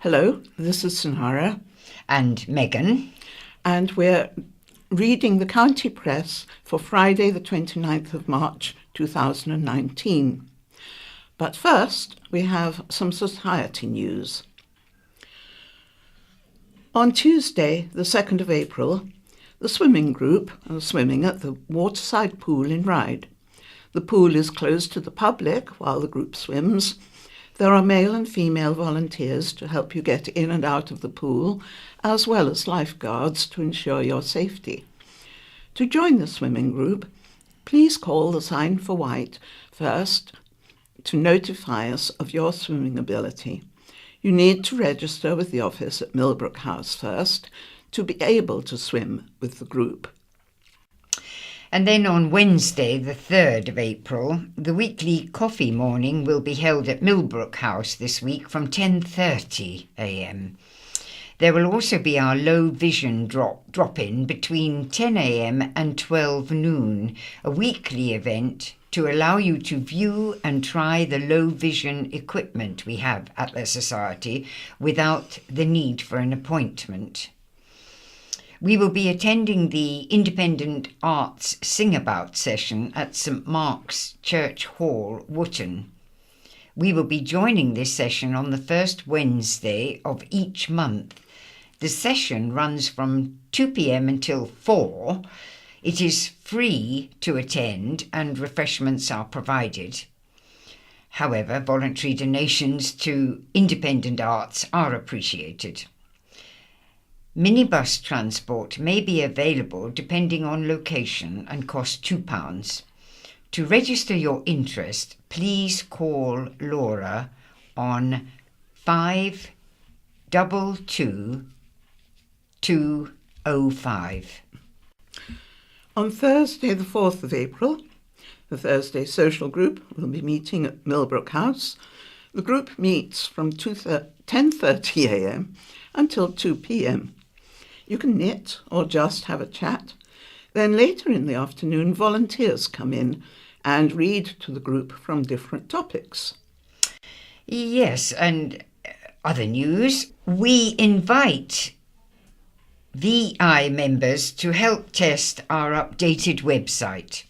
Hello, this is Sinara. And Megan. And we're reading the County Press for Friday the 29th of March 2019. But first, we have some society news. On Tuesday, the 2nd of April, the swimming group are swimming at the waterside pool in Ryde. The pool is closed to the public while the group swims. There are male and female volunteers to help you get in and out of the pool, as well as lifeguards to ensure your safety. To join the swimming group, please call the sign for Wight first to notify us of your swimming ability. You need to register with the office at Millbrook House first to be able to swim with the group. And then on Wednesday, the 3rd of April, the weekly coffee morning will be held at Millbrook House this week from 10:30 a.m. There will also be our low vision drop-in between 10 a.m. and 12 noon, a weekly event to allow you to view and try the low vision equipment we have at the Society without the need for an appointment. We will be attending the Independent Arts Sing-About session at St Mark's Church Hall, Wootton. We will be joining this session on the first Wednesday of each month. The session runs from 2 p.m. until 4. It is free to attend and refreshments are provided. However, voluntary donations to independent arts are appreciated. Minibus transport may be available depending on location and cost £2. To register your interest, please call Laura on 522205. On Thursday, the 4th of April, the Thursday Social Group will be meeting at Millbrook House. The group meets from 10:30 a.m. until 2 p.m. You can knit or just have a chat. Then later in the afternoon, volunteers come in and read to the group from different topics. Yes, and other news. We invite VI members to help test our updated website.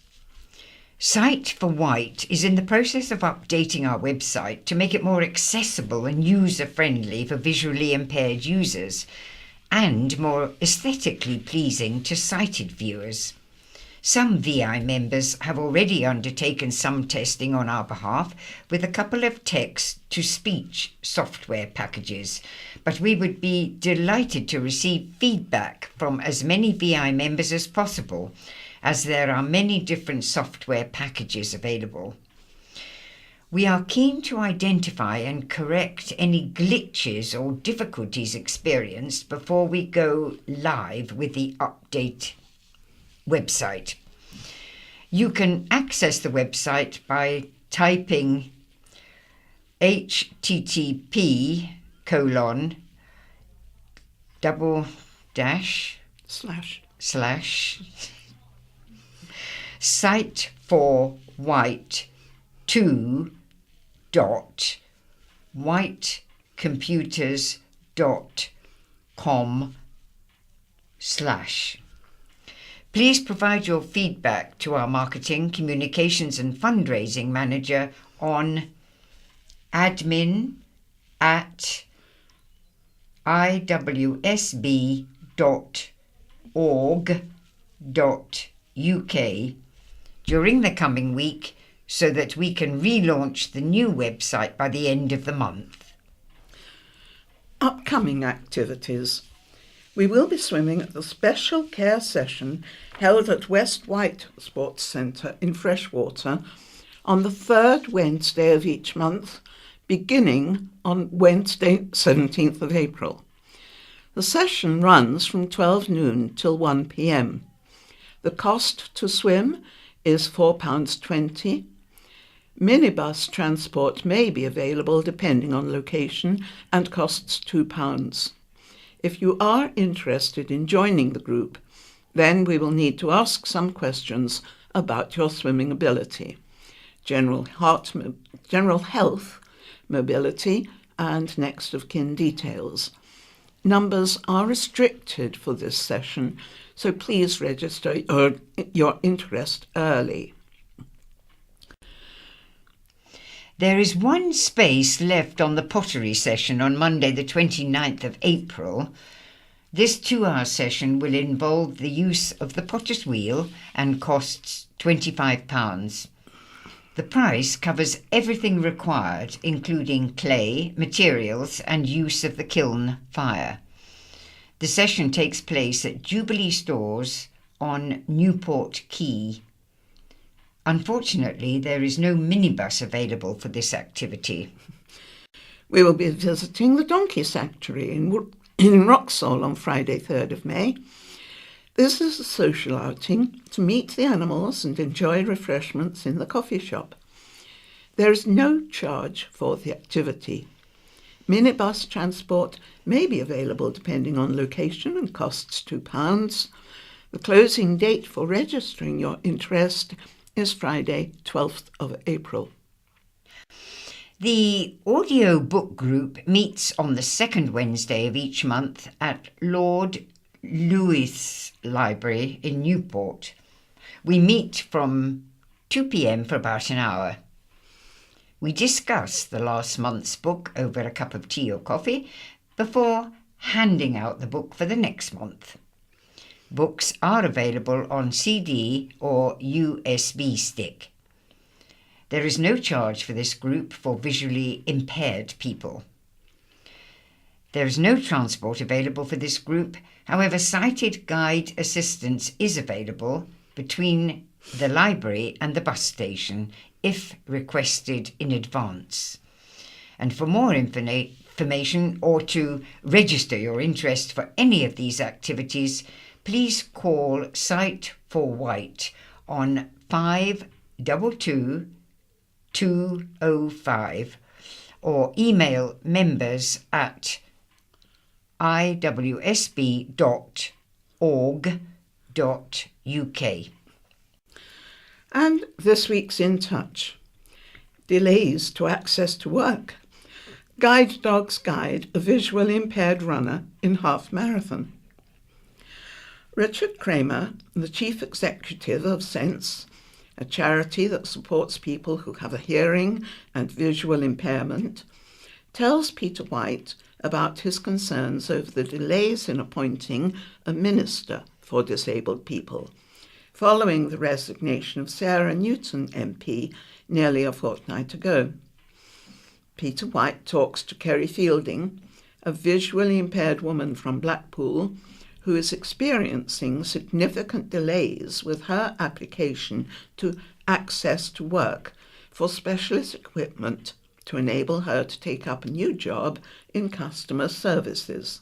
Site for Wight is in the process of updating our website to make it more accessible and user-friendly for visually impaired users, and more aesthetically pleasing to sighted viewers. Some VI members have already undertaken some testing on our behalf with a couple of text-to-speech software packages, but we would be delighted to receive feedback from as many VI members as possible, as there are many different software packages available. We are keen to identify and correct any glitches or difficulties experienced before we go live with the update website. You can access the website by typing http://site4wight2.whitecomputers.com/. Please provide your feedback to our Marketing, Communications and Fundraising Manager on admin@iwsb.org.uk during the coming week so that we can relaunch the new website by the end of the month. Upcoming activities. We will be swimming at the special care session held at West Wight Sports Centre in Freshwater on the 3rd Wednesday of each month, beginning on Wednesday 17th of April. The session runs from 12 noon till 1 p.m. The cost to swim is £4.20. Minibus transport may be available depending on location and costs £2. If you are interested in joining the group, then we will need to ask some questions about your swimming ability, general health, mobility and next of kin details. Numbers are restricted for this session, so please register your interest early. There is one space left on the pottery session on Monday the 29th of April. This 2-hour session will involve the use of the potter's wheel and costs £25. The price covers everything required, including clay, materials and use of the kiln fire. The session takes place at Jubilee Stores on Newport Quay. Unfortunately, there is no minibus available for this activity. We will be visiting the Donkey Sanctuary in Wroxall on Friday 3rd of May. This is a social outing to meet the animals and enjoy refreshments in the coffee shop. There is no charge for the activity. Minibus transport may be available depending on location and costs £2. The closing date for registering your interest is Friday, 12th of April. The audio book group meets on the second Wednesday of each month at Lord Lewis Library in Newport. We meet from 2 p.m. for about an hour. We discuss the last month's book over a cup of tea or coffee before handing out the book for the next month. Books are available on CD or USB stick. There is no charge for this group for visually impaired people. There is no transport available for this group. However, sighted guide assistance is available between the library and the bus station if requested in advance. And for more information or to register your interest for any of these activities, please call Site for Wight on 522 205 or email members@iwsb.org.uk. And this week's In Touch. Delays to access to work. Guide dogs guide a visually impaired runner in half marathon. Richard Kramer, the chief executive of Sense, a charity that supports people who have a hearing and visual impairment, tells Peter Wight about his concerns over the delays in appointing a minister for disabled people, following the resignation of Sarah Newton MP nearly a fortnight ago. Peter Wight talks to Kerry Fielding, a visually impaired woman from Blackpool, who is experiencing significant delays with her application to access to work for specialist equipment to enable her to take up a new job in customer services.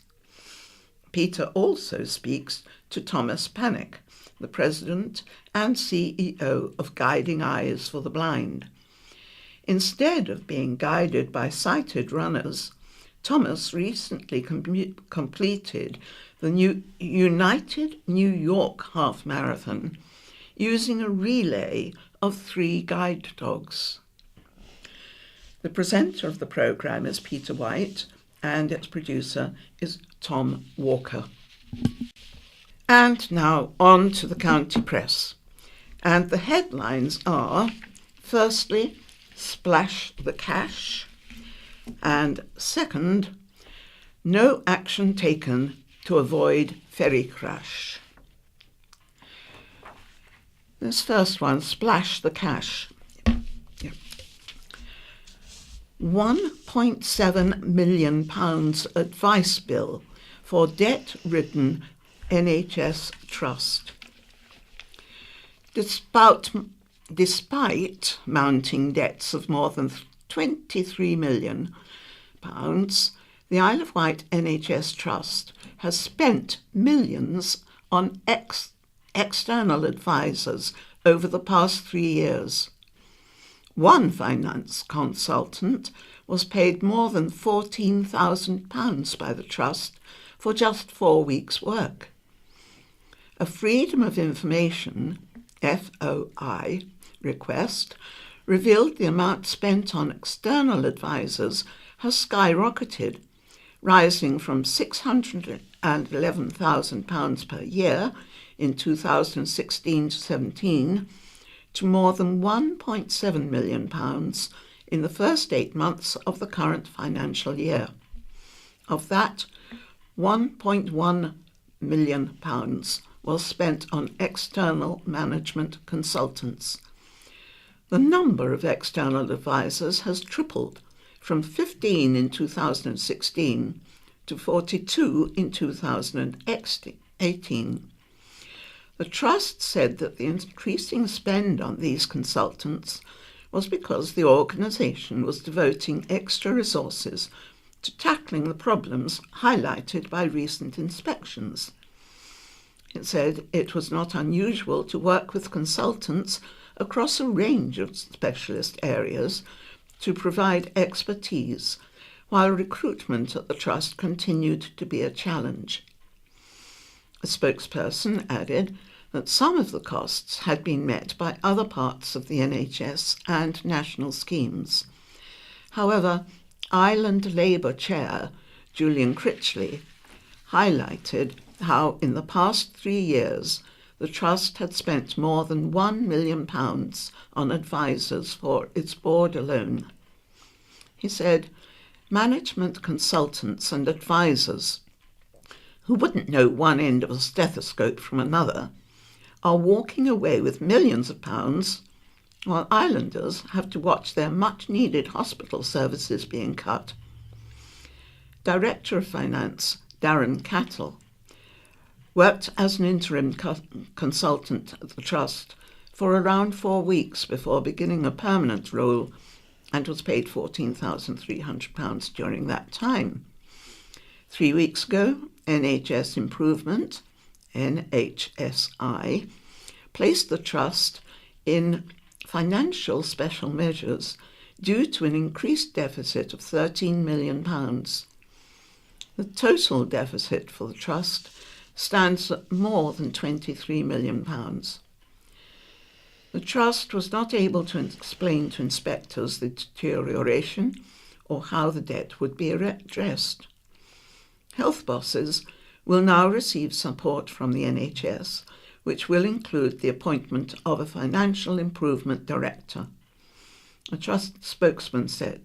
Peter also speaks to Thomas Panic, the president and CEO of Guiding Eyes for the Blind. Instead of being guided by sighted runners, Thomas recently completed the new United New York Half Marathon using a relay of 3 guide dogs. The presenter of the programme is Peter Wight and its producer is Tom Walker. And now on to the county press. And the headlines are, firstly, Splash the Cash, and second, no action taken to avoid ferry crash. This first one, Splash the Cash. £1.7 million advice bill for debt-ridden NHS Trust. Despite mounting debts of more than £23 million, the Isle of Wight NHS Trust has spent millions on external advisors over the past 3 years. One finance consultant was paid more than £14,000 by the Trust for just 4 weeks' work. A Freedom of Information, FOI, request revealed the amount spent on external advisors has skyrocketed, rising from £611,000 per year in 2016-17 to more than £1.7 million in the first 8 months of the current financial year. Of that, £1.1 million was spent on external management consultants. The number of external advisors has tripled from 15 in 2016 to 42 in 2018. The Trust said that the increasing spend on these consultants was because the organisation was devoting extra resources to tackling the problems highlighted by recent inspections. It said it was not unusual to work with consultants across a range of specialist areas to provide expertise, while recruitment at the Trust continued to be a challenge. A spokesperson added that some of the costs had been met by other parts of the NHS and national schemes. However, Island Labour Chair Julian Critchley highlighted how in the past 3 years the Trust had spent more than £1 million on advisors for its board alone. He said, management consultants and advisors, who wouldn't know one end of a stethoscope from another, are walking away with millions of pounds, while islanders have to watch their much-needed hospital services being cut. Director of Finance, Darren Cattle, worked as an interim consultant at the Trust for around 4 weeks before beginning a permanent role and was paid £14,300 during that time. 3 weeks ago, NHS Improvement, NHSI, placed the Trust in financial special measures due to an increased deficit of £13 million. The total deficit for the Trust stands at more than £23 million. The Trust was not able to explain to inspectors the deterioration or how the debt would be addressed. Health bosses will now receive support from the NHS, which will include the appointment of a financial improvement director. A Trust spokesman said,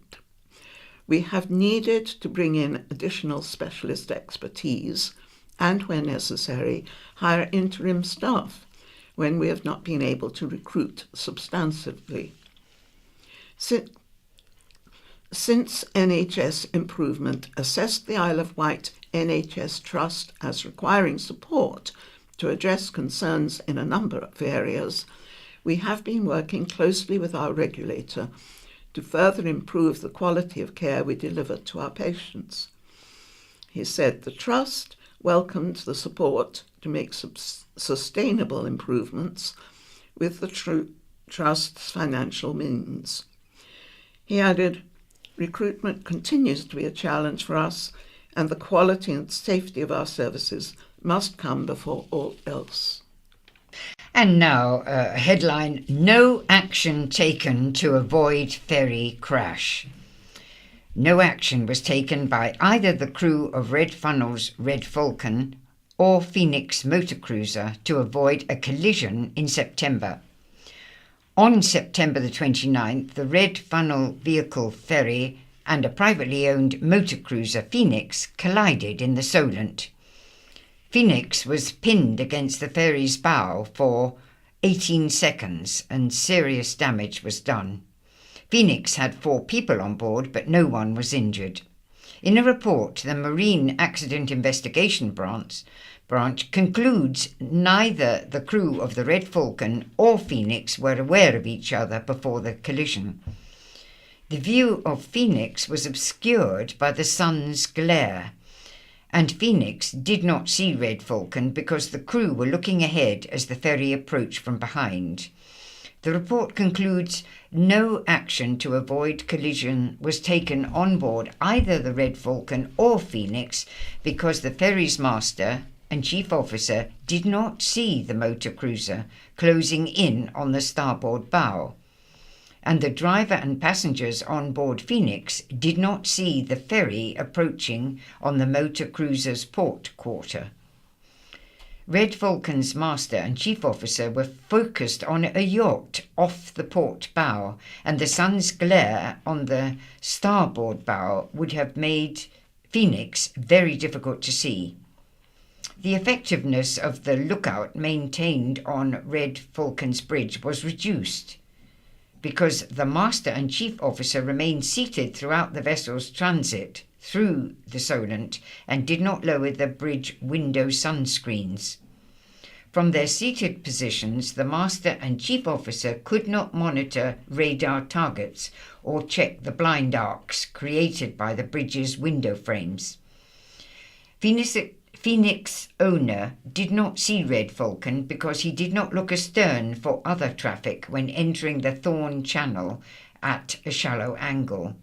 "We have needed to bring in additional specialist expertise and, where necessary, hire interim staff when we have not been able to recruit substantively. Since NHS Improvement assessed the Isle of Wight NHS Trust as requiring support to address concerns in a number of areas, we have been working closely with our regulator to further improve the quality of care we deliver to our patients." He said the Trust welcomed the support to make sustainable improvements with the Trust's financial means. He added, "Recruitment continues to be a challenge for us, and the quality and safety of our services must come before all else." And now a headline: no action taken to avoid ferry crash. No action was taken by either the crew of Red Funnel's Red Falcon or Phoenix motor cruiser to avoid a collision in September. On September the 29th, the Red Funnel vehicle ferry and a privately owned motor cruiser Phoenix collided in the Solent. Phoenix was pinned against the ferry's bow for 18 seconds and serious damage was done. Phoenix had 4 people on board, but no one was injured. In a report, the Marine Accident Investigation Branch concludes neither the crew of the Red Falcon or Phoenix were aware of each other before the collision. The view of Phoenix was obscured by the sun's glare, and Phoenix did not see Red Falcon because the crew were looking ahead as the ferry approached from behind. The report concludes no action to avoid collision was taken on board either the Red Falcon or Phoenix because the ferry's master and chief officer did not see the motor cruiser closing in on the starboard bow. and the driver and passengers on board Phoenix did not see the ferry approaching on the motor cruiser's port quarter. Red Falcon's master and chief officer were focused on a yacht off the port bow, and the sun's glare on the starboard bow would have made Phoenix very difficult to see. The effectiveness of the lookout maintained on Red Falcon's bridge was reduced because the master and chief officer remained seated throughout the vessel's transit through the Solent and did not lower the bridge window sunscreens. From their seated positions, the master and chief officer could not monitor radar targets or check the blind arcs created by the bridge's window frames. Phoenix owner did not see Red Falcon because he did not look astern for other traffic when entering the Thorn Channel at a shallow angle.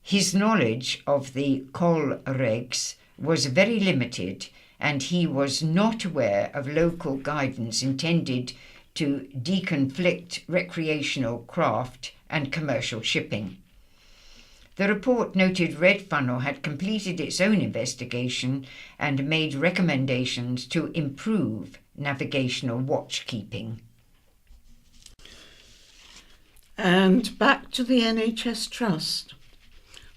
His knowledge of the coal regs was very limited, and he was not aware of local guidance intended to deconflict recreational craft and commercial shipping. The report noted Ventnor had completed its own investigation and made recommendations to improve navigational watchkeeping. And back to the NHS Trust,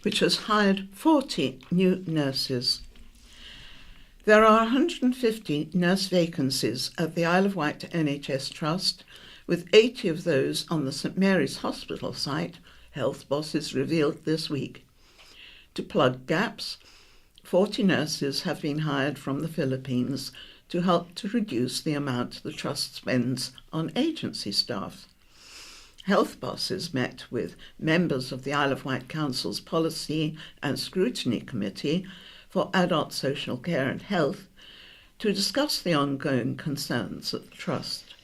which has hired 40 new nurses. There are 150 nurse vacancies at the Isle of Wight NHS Trust, with 80 of those on the St Mary's Hospital site, health bosses revealed this week. To plug gaps, 40 nurses have been hired from the Philippines to help to reduce the amount the Trust spends on agency staff. Health bosses met with members of the Isle of Wight Council's Policy and Scrutiny Committee for Adult Social Care and Health to discuss the ongoing concerns at the Trust.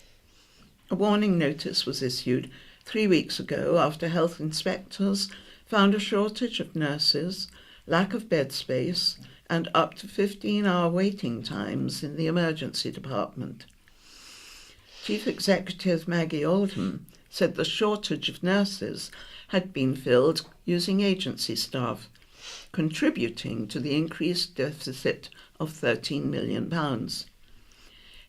A warning notice was issued 3 weeks ago after health inspectors found a shortage of nurses, lack of bed space, and up to 15-hour waiting times in the emergency department. Chief Executive Maggie Oldham said the shortage of nurses had been filled using agency staff, contributing to the increased deficit of £13 million.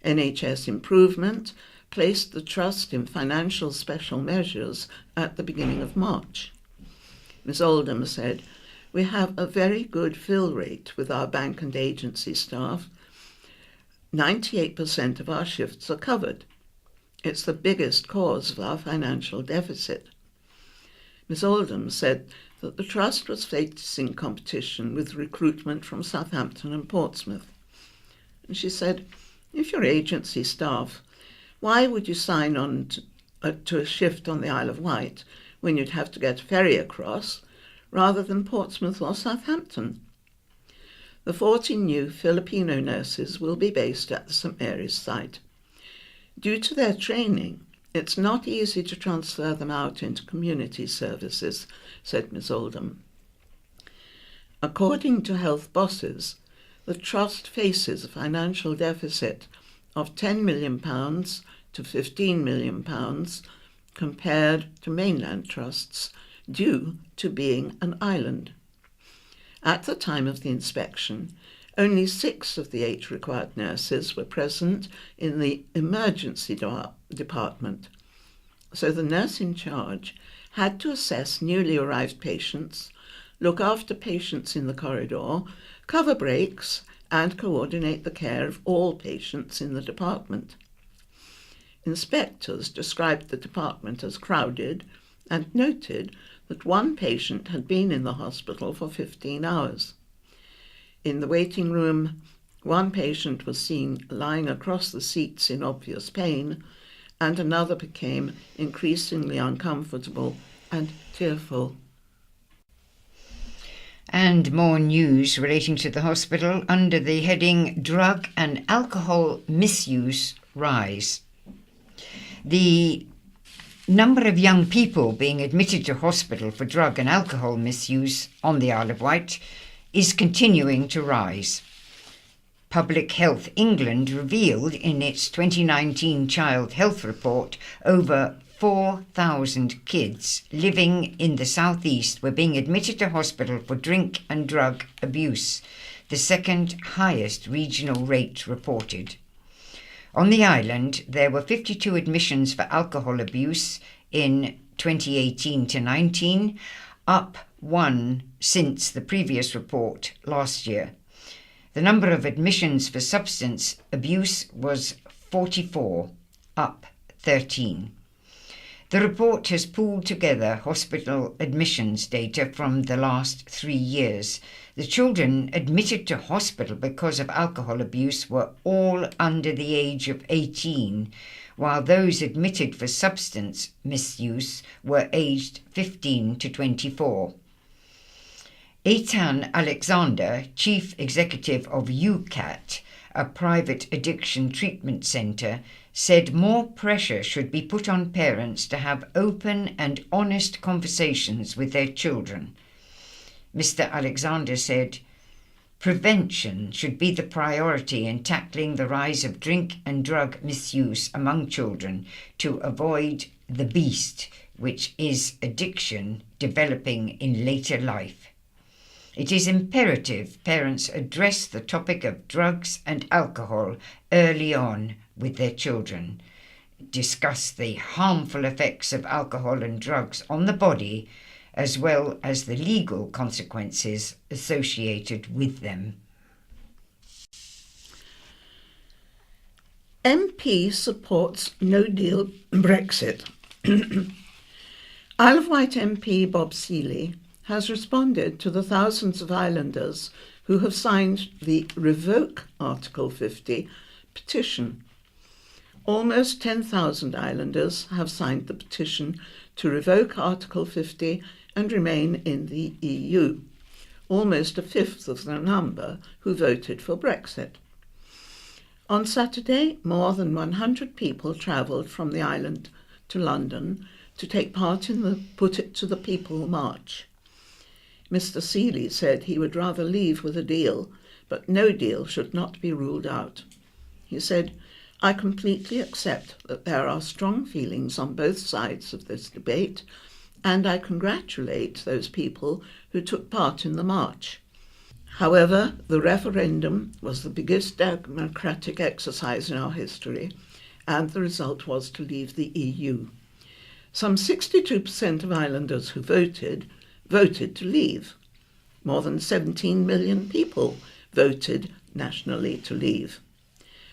NHS Improvement placed the Trust in financial special measures at the beginning of March. Ms Oldham said, "We have a very good fill rate with our bank and agency staff. 98% of our shifts are covered. It's the biggest cause of our financial deficit." Ms Oldham said that the Trust was facing competition with recruitment from Southampton and Portsmouth. And she said, "If you're agency staff, why would you sign on to a shift on the Isle of Wight when you'd have to get a ferry across rather than Portsmouth or Southampton?" The 40 new Filipino nurses will be based at the St Mary's site. Due to their training, it's not easy to transfer them out into community services, said Ms Oldham. According to health bosses, the Trust faces a financial deficit of £10 million to £15 million compared to mainland trusts due to being an island. At the time of the inspection, only 6 of the 8 required nurses were present in the emergency department, so the nurse in charge had to assess newly arrived patients, look after patients in the corridor, cover breaks, and coordinate the care of all patients in the department. Inspectors described the department as crowded and noted that one patient had been in the hospital for 15 hours. In the waiting room, one patient was seen lying across the seats in obvious pain, and another became increasingly uncomfortable and tearful. And more news relating to the hospital under the heading Drug and Alcohol Misuse Rise. The number of young people being admitted to hospital for drug and alcohol misuse on the Isle of Wight is continuing to rise. Public Health England revealed in its 2019 Child Health Report over 4,000 kids living in the southeast were being admitted to hospital for drink and drug abuse, the second highest regional rate reported. On the island, there were 52 admissions for alcohol abuse in 2018 to 19, up one since the previous report last year. The number of admissions for substance abuse was 44, up 13. The report has pulled together hospital admissions data from the last 3 years. The children admitted to hospital because of alcohol abuse were all under the age of 18, while those admitted for substance misuse were aged 15 to 24. Eitan Alexander, Chief Executive of UCAT, a private addiction treatment centre, said more pressure should be put on parents to have open and honest conversations with their children. Mr. Alexander said, "Prevention should be the priority in tackling the rise of drink and drug misuse among children to avoid the beast, which is addiction developing in later life. It is imperative parents address the topic of drugs and alcohol early on with their children, discuss the harmful effects of alcohol and drugs on the body, as well as the legal consequences associated with them." MP supports no-deal Brexit. Isle of Wight MP Bob Seeley has responded to the thousands of islanders who have signed the Revoke Article 50 petition. Almost 10,000 islanders have signed the petition to revoke Article 50 and remain in the EU, almost a fifth of the number who voted for Brexit. On Saturday, more than 100 people travelled from the island to London to take part in the Put It to the People march. Mr. Seeley said he would rather leave with a deal, but no deal should not be ruled out. He said, "I completely accept that there are strong feelings on both sides of this debate, and I congratulate those people who took part in the march. However, the referendum was the biggest democratic exercise in our history, and the result was to leave the EU. Some 62% of islanders who voted to leave. More than 17 million people voted nationally to leave.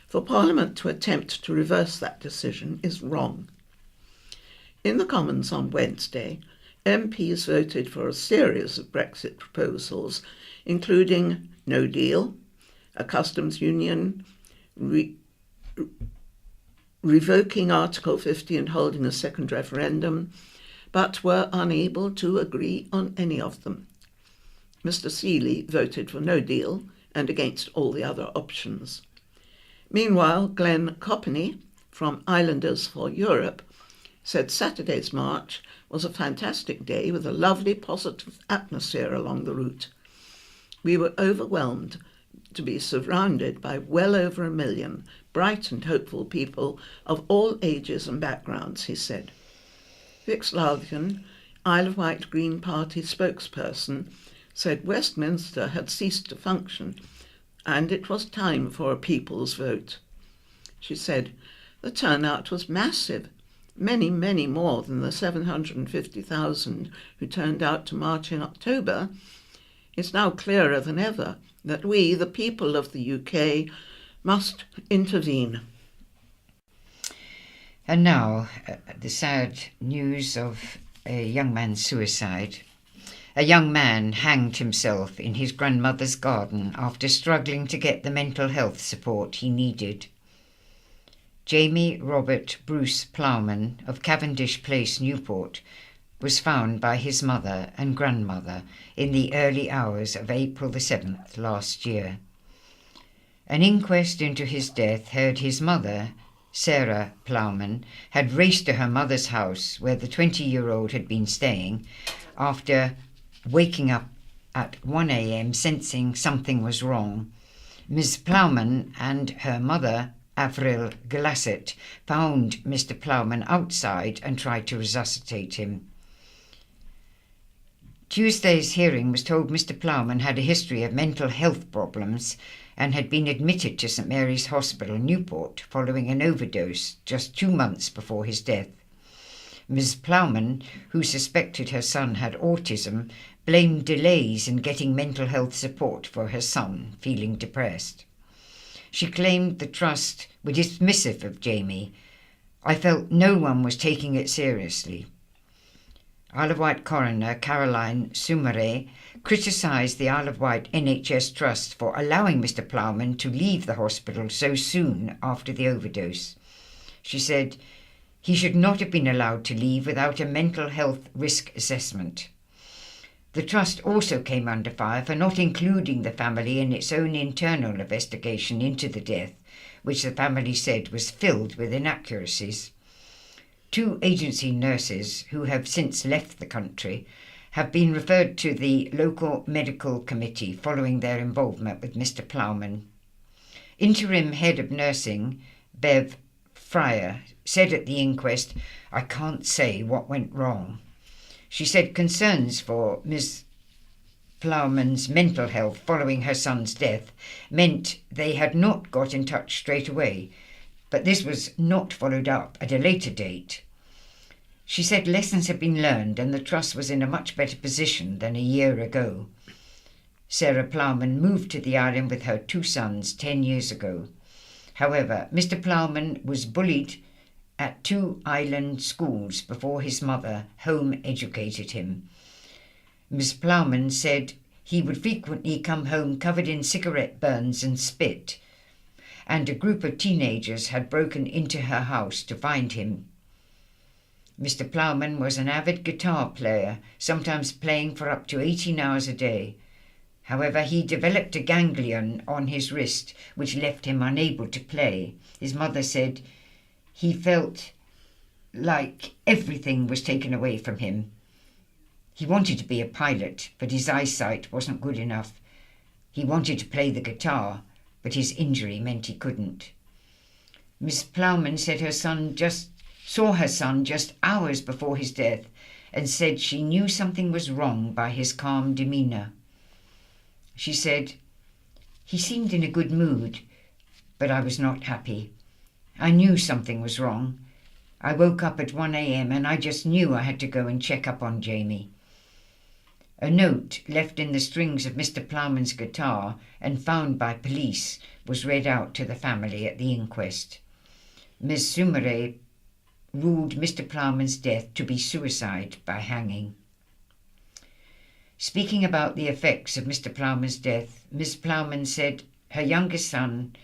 For Parliament to attempt to reverse that decision is wrong." In the Commons on Wednesday, MPs voted for a series of Brexit proposals, including no deal, a customs union, revoking Article 50 and holding a second referendum, but were unable to agree on any of them. Mr. Seeley voted for no deal and against all the other options. Meanwhile, Glenn Coppeny from Islanders for Europe said Saturday's march was a fantastic day with a lovely positive atmosphere along the route. "We were overwhelmed to be surrounded by well over 1 million bright and hopeful people of all ages and backgrounds," he said. Vix Lalvian, Isle of Wight Green Party spokesperson, said Westminster had ceased to function and it was time for a people's vote. She said, "The turnout was massive, many, many more than the 750,000 who turned out to march in October. It's now clearer than ever that we, the people of the UK, must intervene." And now, the sad news of a young man's suicide. A young man hanged himself in his grandmother's garden after struggling to get the mental health support he needed. Jamie Robert Bruce Plowman of Cavendish Place, Newport, was found by his mother and grandmother in the early hours of April the 7th last year. An inquest into his death heard his mother, Sarah Plowman, had raced to her mother's house where the 20-year-old had been staying after waking up at 1 a.m. sensing something was wrong. Ms. Plowman and her mother Avril Glassett, found Mr. Ploughman outside and tried to resuscitate him. Tuesday's hearing was told Mr. Ploughman had a history of mental health problems and had been admitted to St Mary's Hospital, Newport, following an overdose just 2 months before his death. Ms. Ploughman, who suspected her son had autism, blamed delays in getting mental health support for her son, feeling depressed. She claimed the Trust were dismissive of Jamie. "I felt no one was taking it seriously." Isle of Wight coroner Caroline Soumaré criticised the Isle of Wight NHS Trust for allowing Mr. Ploughman to leave the hospital so soon after the overdose. She said, "He should not have been allowed to leave without a mental health risk assessment." The Trust also came under fire for not including the family in its own internal investigation into the death, which the family said was filled with inaccuracies. 2 agency nurses, who have since left the country, have been referred to the local medical committee following their involvement with Mr. Ploughman. Interim head of nursing, Bev Fryer, said at the inquest, "I can't say what went wrong." She said concerns for Ms. Ploughman's mental health following her son's death meant they had not got in touch straight away, but this was not followed up at a later date. She said lessons had been learned and the Trust was in a much better position than a year ago. Sarah Ploughman moved to the island with her 2 sons 10 years ago. However, Mr. Ploughman was bullied at 2 island schools before his mother home educated him. Ms. Ploughman said he would frequently come home covered in cigarette burns and spit, and a group of teenagers had broken into her house to find him. Mr. Ploughman was an avid guitar player, sometimes playing for up to 18 hours a day. However, he developed a ganglion on his wrist, which left him unable to play. His mother said he felt like everything was taken away from him. He wanted to be a pilot, but his eyesight wasn't good enough. He wanted to play the guitar, but his injury meant he couldn't. Miss Ploughman said saw her son just hours before his death and said she knew something was wrong by his calm demeanour. She said, "He seemed in a good mood, but I was not happy. I knew something was wrong. I woke up at 1 a.m. and I just knew I had to go and check up on Jamie." A note left in the strings of Mr. Ploughman's guitar and found by police was read out to the family at the inquest. Ms. Soumaré ruled Mr. Ploughman's death to be suicide by hanging. Speaking about the effects of Mr. Ploughman's death, Ms. Ploughman said her youngest son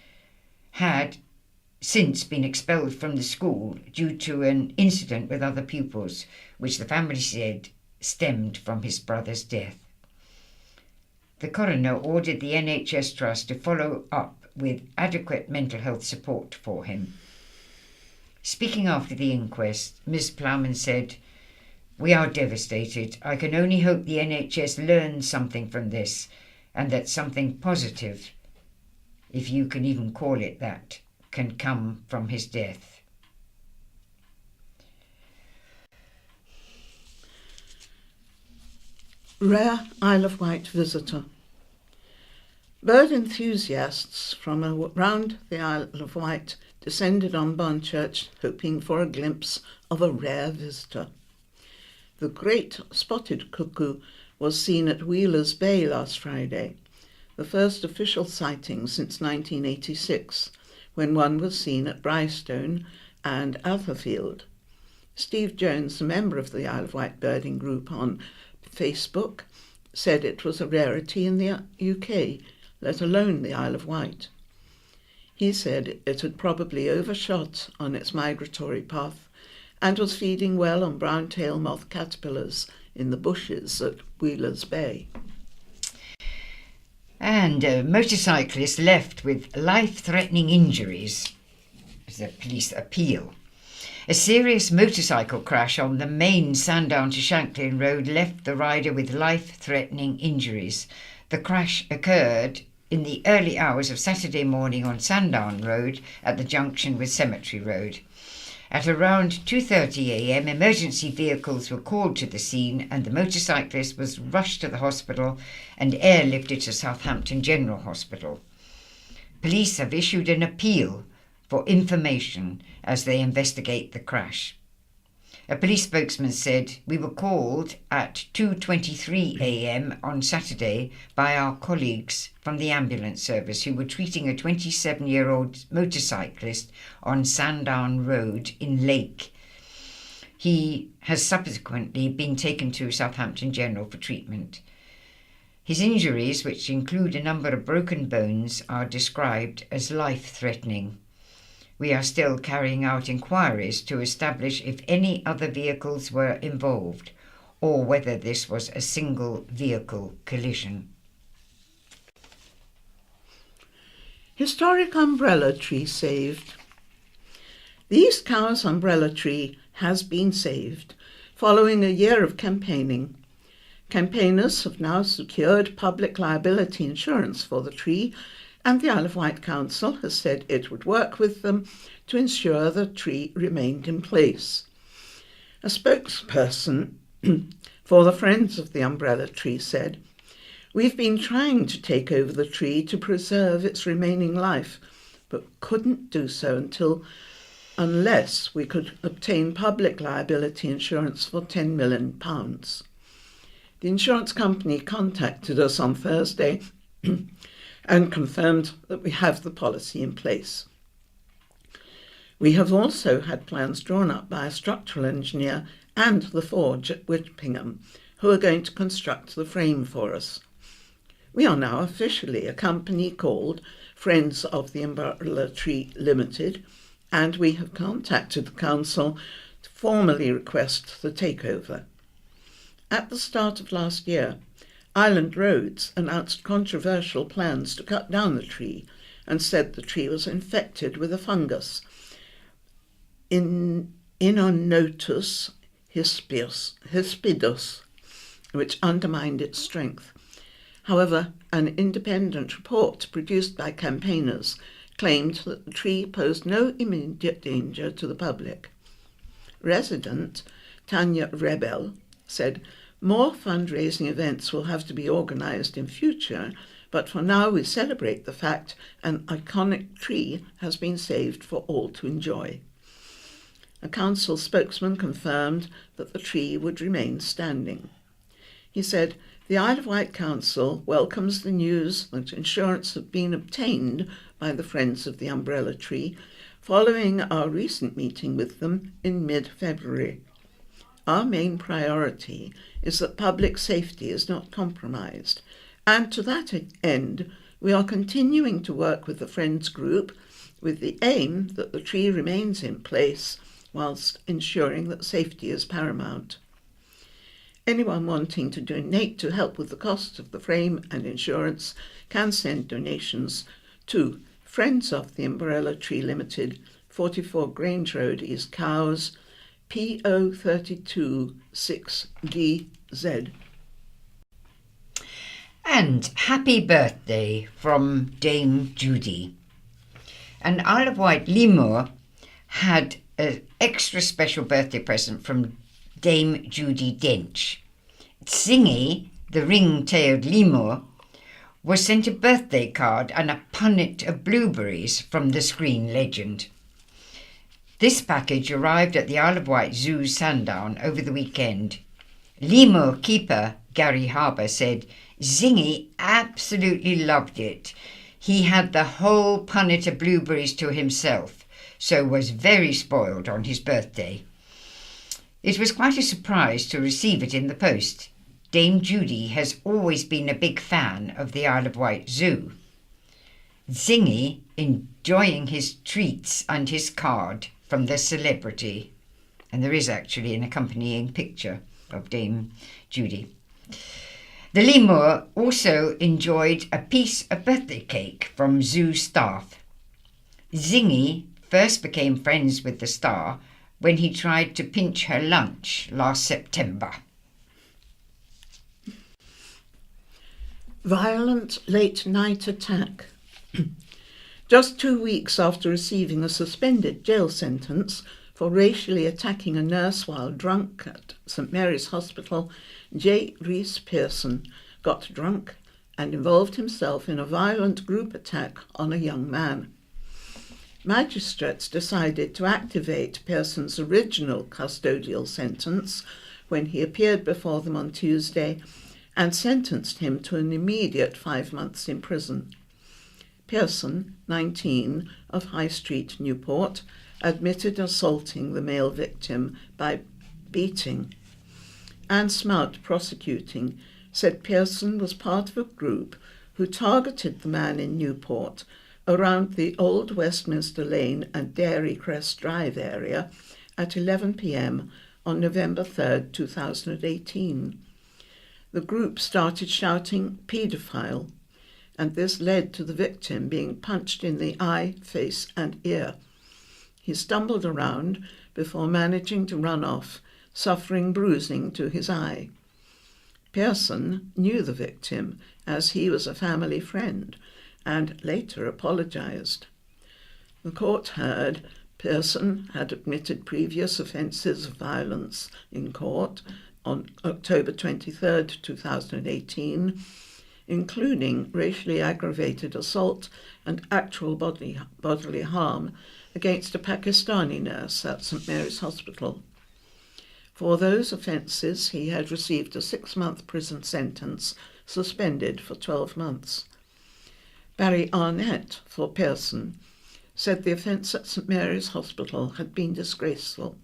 had since been expelled from the school due to an incident with other pupils, which the family said stemmed from his brother's death. The coroner ordered the NHS Trust to follow up with adequate mental health support for him. Speaking after the inquest, Ms. Ploughman said, "We are devastated. I can only hope the NHS learns something from this and that something positive, if you can even call it that, can come from his death." Rare Isle of Wight visitor. Bird enthusiasts from around the Isle of Wight descended on Barnchurch hoping for a glimpse of a rare visitor. The great spotted cuckoo was seen at Wheeler's Bay last Friday, the first official sighting since 1986, when one was seen at Brystone and Atherfield. Steve Jones, a member of the Isle of Wight birding group on Facebook, said it was a rarity in the UK, let alone the Isle of Wight. He said it had probably overshot on its migratory path and was feeding well on brown-tail moth caterpillars in the bushes at Wheeler's Bay. And a motorcyclist left with life-threatening injuries. It's a police appeal. A serious motorcycle crash on the main Sandown to Shanklin Road left the rider with life-threatening injuries. The crash occurred in the early hours of Saturday morning on Sandown Road at the junction with Cemetery Road. At around 2:30 a.m, emergency vehicles were called to the scene and the motorcyclist was rushed to the hospital and airlifted to Southampton General Hospital. Police have issued an appeal for information as they investigate the crash. A police spokesman said, "We were called at 2:23 a.m. on Saturday by our colleagues from the ambulance service who were treating a 27-year-old motorcyclist on Sandown Road in Lake. He has subsequently been taken to Southampton General for treatment. His injuries, which include a number of broken bones, are described as life-threatening. We are still carrying out inquiries to establish if any other vehicles were involved or whether this was a single vehicle collision." Historic umbrella tree saved. The East Cowes umbrella tree has been saved following a year of campaigning. Campaigners have now secured public liability insurance for the tree, and the Isle of Wight Council has said it would work with them to ensure the tree remained in place. A spokesperson for the Friends of the Umbrella Tree said, "We've been trying to take over the tree to preserve its remaining life, but couldn't do so unless we could obtain public liability insurance for £10 million. The insurance company contacted us on Thursday and confirmed that we have the policy in place. We have also had plans drawn up by a structural engineer and the forge at Whitpingham, who are going to construct the frame for us. We are now officially a company called Friends of the Umbrella Tree Limited, and we have contacted the council to formally request the takeover. At the start of last year, Island Roads announced controversial plans to cut down the tree and said the tree was infected with a fungus, Inonotus hispidus, which undermined its strength. However, an independent report produced by campaigners claimed that the tree posed no immediate danger to the public. Resident Tanya Rebel said, "More fundraising events will have to be organised in future, but for now we celebrate the fact an iconic tree has been saved for all to enjoy." A council spokesman confirmed that the tree would remain standing. He said, "The Isle of Wight Council welcomes the news that insurance had been obtained by the Friends of the Umbrella Tree following our recent meeting with them in mid-February. Our main priority is that public safety is not compromised, and to that end we are continuing to work with the Friends group with the aim that the tree remains in place whilst ensuring that safety is paramount. Anyone wanting to donate to help with the cost of the frame and insurance can send donations to Friends of the Umbrella Tree Limited, 44 Grange Road, East Cowes, PO 32 6DZ. And happy birthday from Dame Judy. And Isle of Wight Lemur had an extra special birthday present from Dame Judy Dench. Zingy, the ring-tailed lemur, was sent a birthday card and a punnet of blueberries from the screen legend. This package arrived at the Isle of Wight Zoo Sandown over the weekend. Lemur keeper Gary Harbour said, "Zingy absolutely loved it. He had the whole punnet of blueberries to himself, so was very spoiled on his birthday. It was quite a surprise to receive it in the post. Dame Judy has always been a big fan of the Isle of Wight Zoo." Zingy enjoying his treats and his card from the celebrity. And there is actually an accompanying picture of Dame Judy. The lemur also enjoyed a piece of birthday cake from zoo staff. Zingy first became friends with the star when he tried to pinch her lunch last September. Violent late-night attack. Just 2 weeks after receiving a suspended jail sentence for racially attacking a nurse while drunk at St Mary's Hospital, J. Reese Pearson got drunk and involved himself in a violent group attack on a young man. Magistrates decided to activate Pearson's original custodial sentence when he appeared before them on Tuesday and sentenced him to an immediate 5 months in prison. Pearson, 19, of High Street, Newport, admitted assaulting the male victim by beating. Anne Smout, prosecuting, said Pearson was part of a group who targeted the man in Newport around the Old Westminster Lane and Dairy Crest Drive area at 11 p.m. on November 3, 2018. The group started shouting "paedophile," and this led to the victim being punched in the eye, face and ear. He stumbled around before managing to run off, suffering bruising to his eye. Pearson knew the victim as he was a family friend and later apologised. The court heard Pearson had admitted previous offences of violence in court on October 23, 2018, including racially aggravated assault and actual bodily harm against a Pakistani nurse at St Mary's Hospital. For those offences, he had received a 6-month prison sentence, suspended for 12 months. Barry Arnett, for Pearson, said the offence at St Mary's Hospital had been disgraceful.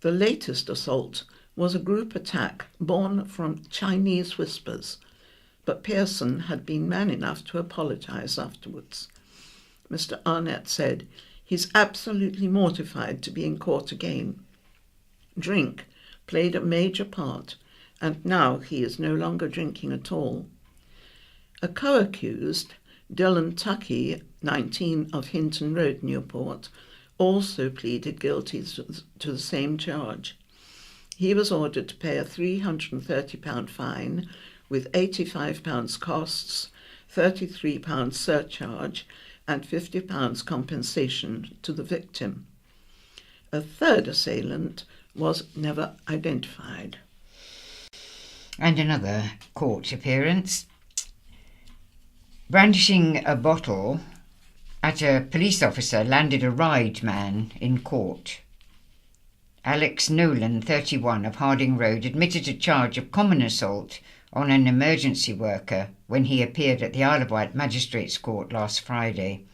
The latest assault was a group attack born from Chinese whispers, but Pearson had been man enough to apologise afterwards. Mr. Arnett said, "He's absolutely mortified to be in court again. Drink played a major part, and now he is no longer drinking at all." A co-accused, Dylan Tuckey, 19, of Hinton Road, Newport, also pleaded guilty to the same charge. He was ordered to pay a £330 fine with £85 costs, £33 surcharge and £50 compensation to the victim. A third assailant was never identified. And another court appearance. Brandishing a bottle at a police officer landed a ride man in court. Alex Nolan, 31, of Harding Road, admitted a charge of common assault on an emergency worker when he appeared at the Isle of Wight Magistrates Court last Friday.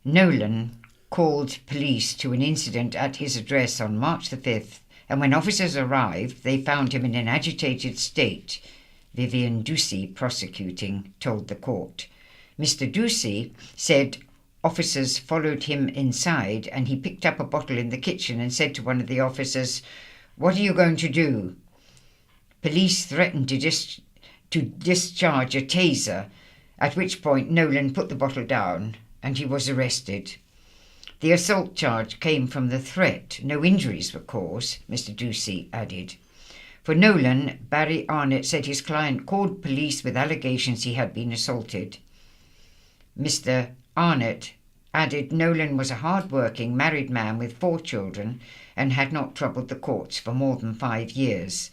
Nolan called police to an incident at his address on March the 5th, and when officers arrived, they found him in an agitated state. Vivian Ducey, prosecuting, told the court. Mr. Ducey said officers followed him inside and he picked up a bottle in the kitchen and said to one of the officers, "What are you going to do?" Police threatened to discharge a taser, at which point Nolan put the bottle down and he was arrested. The assault charge came from the threat. No injuries were caused, Mr. Ducey added. For Nolan, Barry Arnett said his client called police with allegations he had been assaulted. Mr. Arnett added Nolan was a hard-working married man with 4 children and had not troubled the courts for more than 5 years.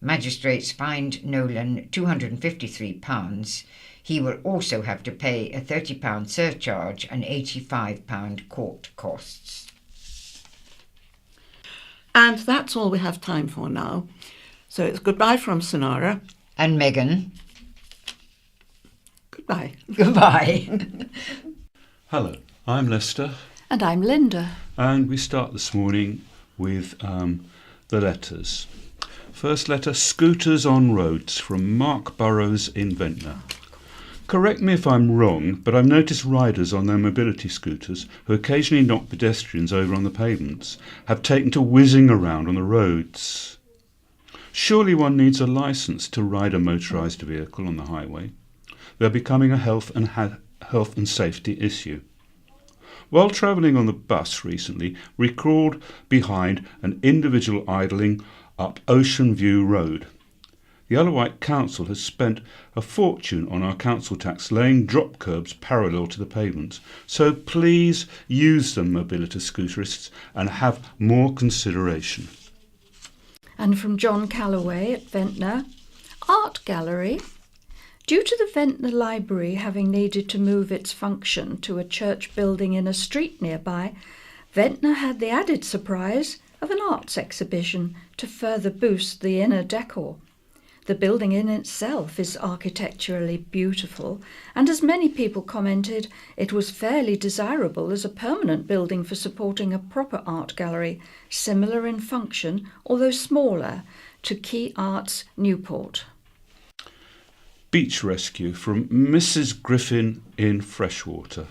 Magistrates fined Nolan £253. He will also have to pay a £30 surcharge and £85 court costs. And that's all we have time for now. So it's goodbye from Sonara. And Megan. Goodbye. Goodbye. Hello, I'm Lester. And I'm Linda. And we start this morning with the letters. First letter, Scooters on Roads, from Mark Burrows in Ventnor. Correct me if I'm wrong, but I've noticed riders on their mobility scooters, who occasionally knock pedestrians over on the pavements, have taken to whizzing around on the roads. Surely one needs a licence to ride a motorised vehicle on the highway. They're becoming a health and safety issue. While travelling on the bus recently, we crawled behind an individual idling up Ocean View Road. The Isle of Wight Council has spent a fortune on our council tax laying drop curbs parallel to the pavements, so please use them, mobility scooterists, and have more consideration. And from John Calloway at Ventnor Art Gallery. Due to the Ventnor Library having needed to move its function to a church building in a street nearby, Ventnor had the added surprise of an arts exhibition to further boost the inner decor. The building in itself is architecturally beautiful, and as many people commented, it was fairly desirable as a permanent building for supporting a proper art gallery, similar in function, although smaller, to Key Arts Newport. Beach rescue from Mrs. Griffin in Freshwater.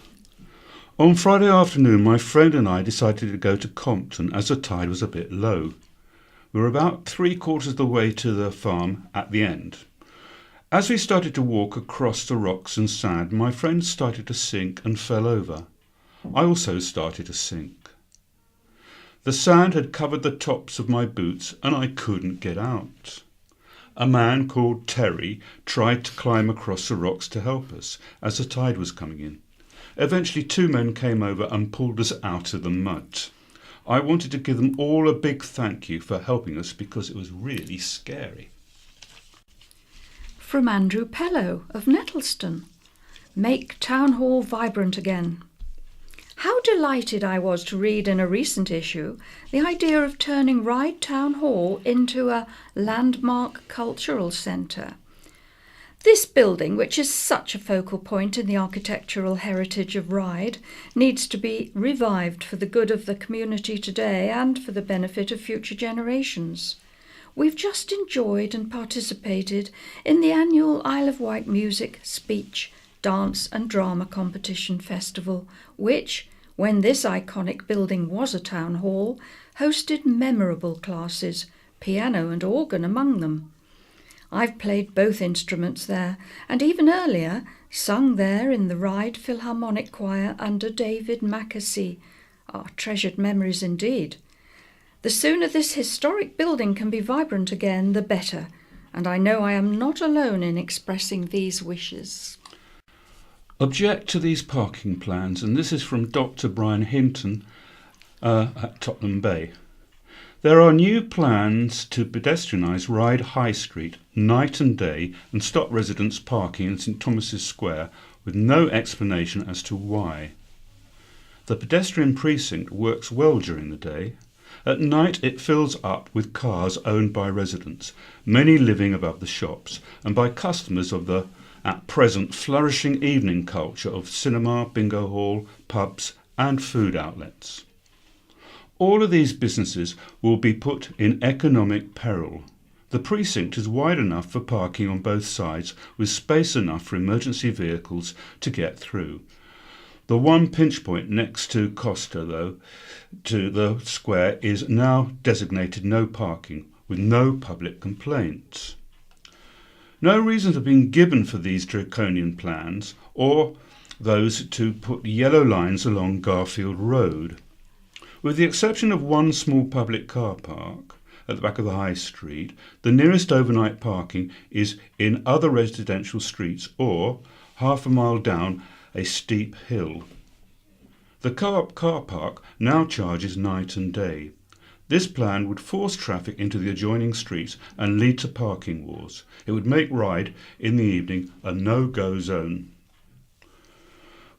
On Friday afternoon, my friend and I decided to go to Compton as the tide was a bit low. We were about 3/4 of the way to the farm at the end. As we started to walk across the rocks and sand, my friend started to sink and fell over. I also started to sink. The sand had covered the tops of my boots and I couldn't get out. A man called Terry tried to climb across the rocks to help us as the tide was coming in. Eventually 2 men came over and pulled us out of the mud. I wanted to give them all a big thank you for helping us because it was really scary. From Andrew Pellow of Nettleston. Make Town Hall vibrant again. How delighted I was to read in a recent issue the idea of turning Ryde Town Hall into a landmark cultural centre. This building, which is such a focal point in the architectural heritage of Ryde, needs to be revived for the good of the community today and for the benefit of future generations. We've just enjoyed and participated in the annual Isle of Wight Music, Speech, Dance and Drama Competition Festival, which, when this iconic building was a town hall, hosted memorable classes, piano and organ among them. I've played both instruments there, and even earlier sung there in the Ryde Philharmonic Choir under David Mackesy. Treasured memories indeed. The sooner this historic building can be vibrant again, the better, and I know I am not alone in expressing these wishes. Object to these parking plans, and this is from Dr. Brian Hinton at Tottenham Bay. There are new plans to pedestrianise Ryde High Street night and day and stop residents parking in St Thomas's Square with no explanation as to why. The pedestrian precinct works well during the day. At night it fills up with cars owned by residents, many living above the shops, and by customers of the, at present, flourishing evening culture of cinema, bingo hall, pubs and food outlets. All of these businesses will be put in economic peril. The precinct is wide enough for parking on both sides, with space enough for emergency vehicles to get through. The one pinch point next to Costa, though, to the square is now designated no parking, with no public complaints. No reasons have been given for these draconian plans, or those to put yellow lines along Garfield Road. With the exception of one small public car park at the back of the high street, the nearest overnight parking is in other residential streets or half a mile down a steep hill. The car park now charges night and day. This plan would force traffic into the adjoining streets and lead to parking wars. It would make Ryde in the evening a no-go zone.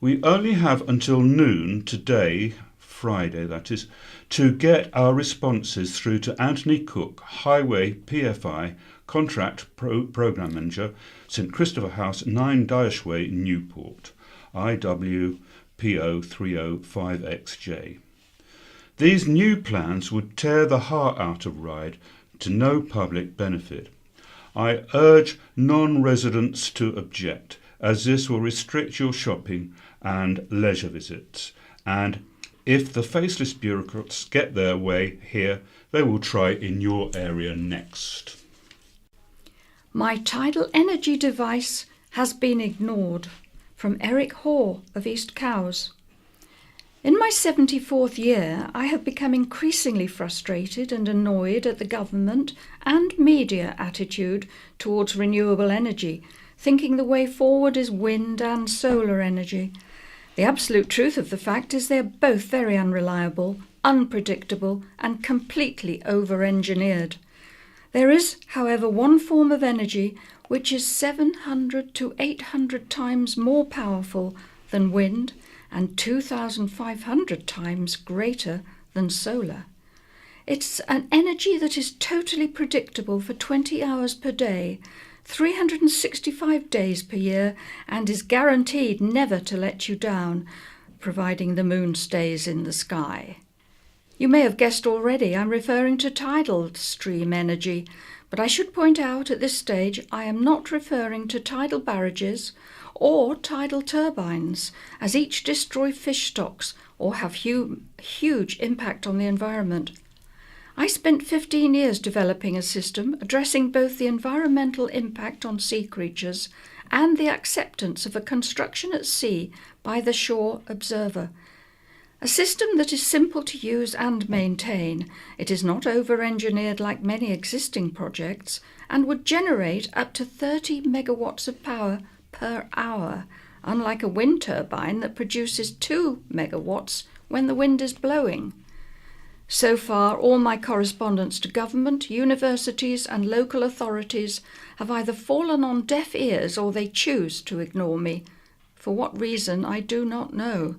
We only have until noon today, Friday that is, to get our responses through to Anthony Cook, Highway PFI, Contract Programme Manager, St Christopher House, 9 Dyrshway, Newport, IW PO305XJ. These new plans would tear the heart out of Ryde to no public benefit. I urge non-residents to object, as this will restrict your shopping and leisure visits, and if the faceless bureaucrats get their way here, they will try in your area next. My Tidal Energy device has been ignored. From Eric Hoare of East Cowes. In my 74th year, I have become increasingly frustrated and annoyed at the government and media attitude towards renewable energy, thinking the way forward is wind and solar energy. The absolute truth of the fact is they are both very unreliable, unpredictable, and completely over-engineered. There is, however, one form of energy which is 700 to 800 times more powerful than wind and 2,500 times greater than solar. It's an energy that is totally predictable for 20 hours per day, 365 days per year, and is guaranteed never to let you down, providing the moon stays in the sky. You may have guessed already I'm referring to tidal stream energy, but I should point out at this stage I am not referring to tidal barrages or tidal turbines, as each destroy fish stocks or have huge impact on the environment. I spent 15 years developing a system addressing both the environmental impact on sea creatures and the acceptance of a construction at sea by the shore observer. A system that is simple to use and maintain. It is not over-engineered like many existing projects and would generate up to 30 megawatts of power per hour, unlike a wind turbine that produces 2 megawatts when the wind is blowing. So far, all my correspondence to government, universities and local authorities have either fallen on deaf ears or they choose to ignore me. For what reason, I do not know.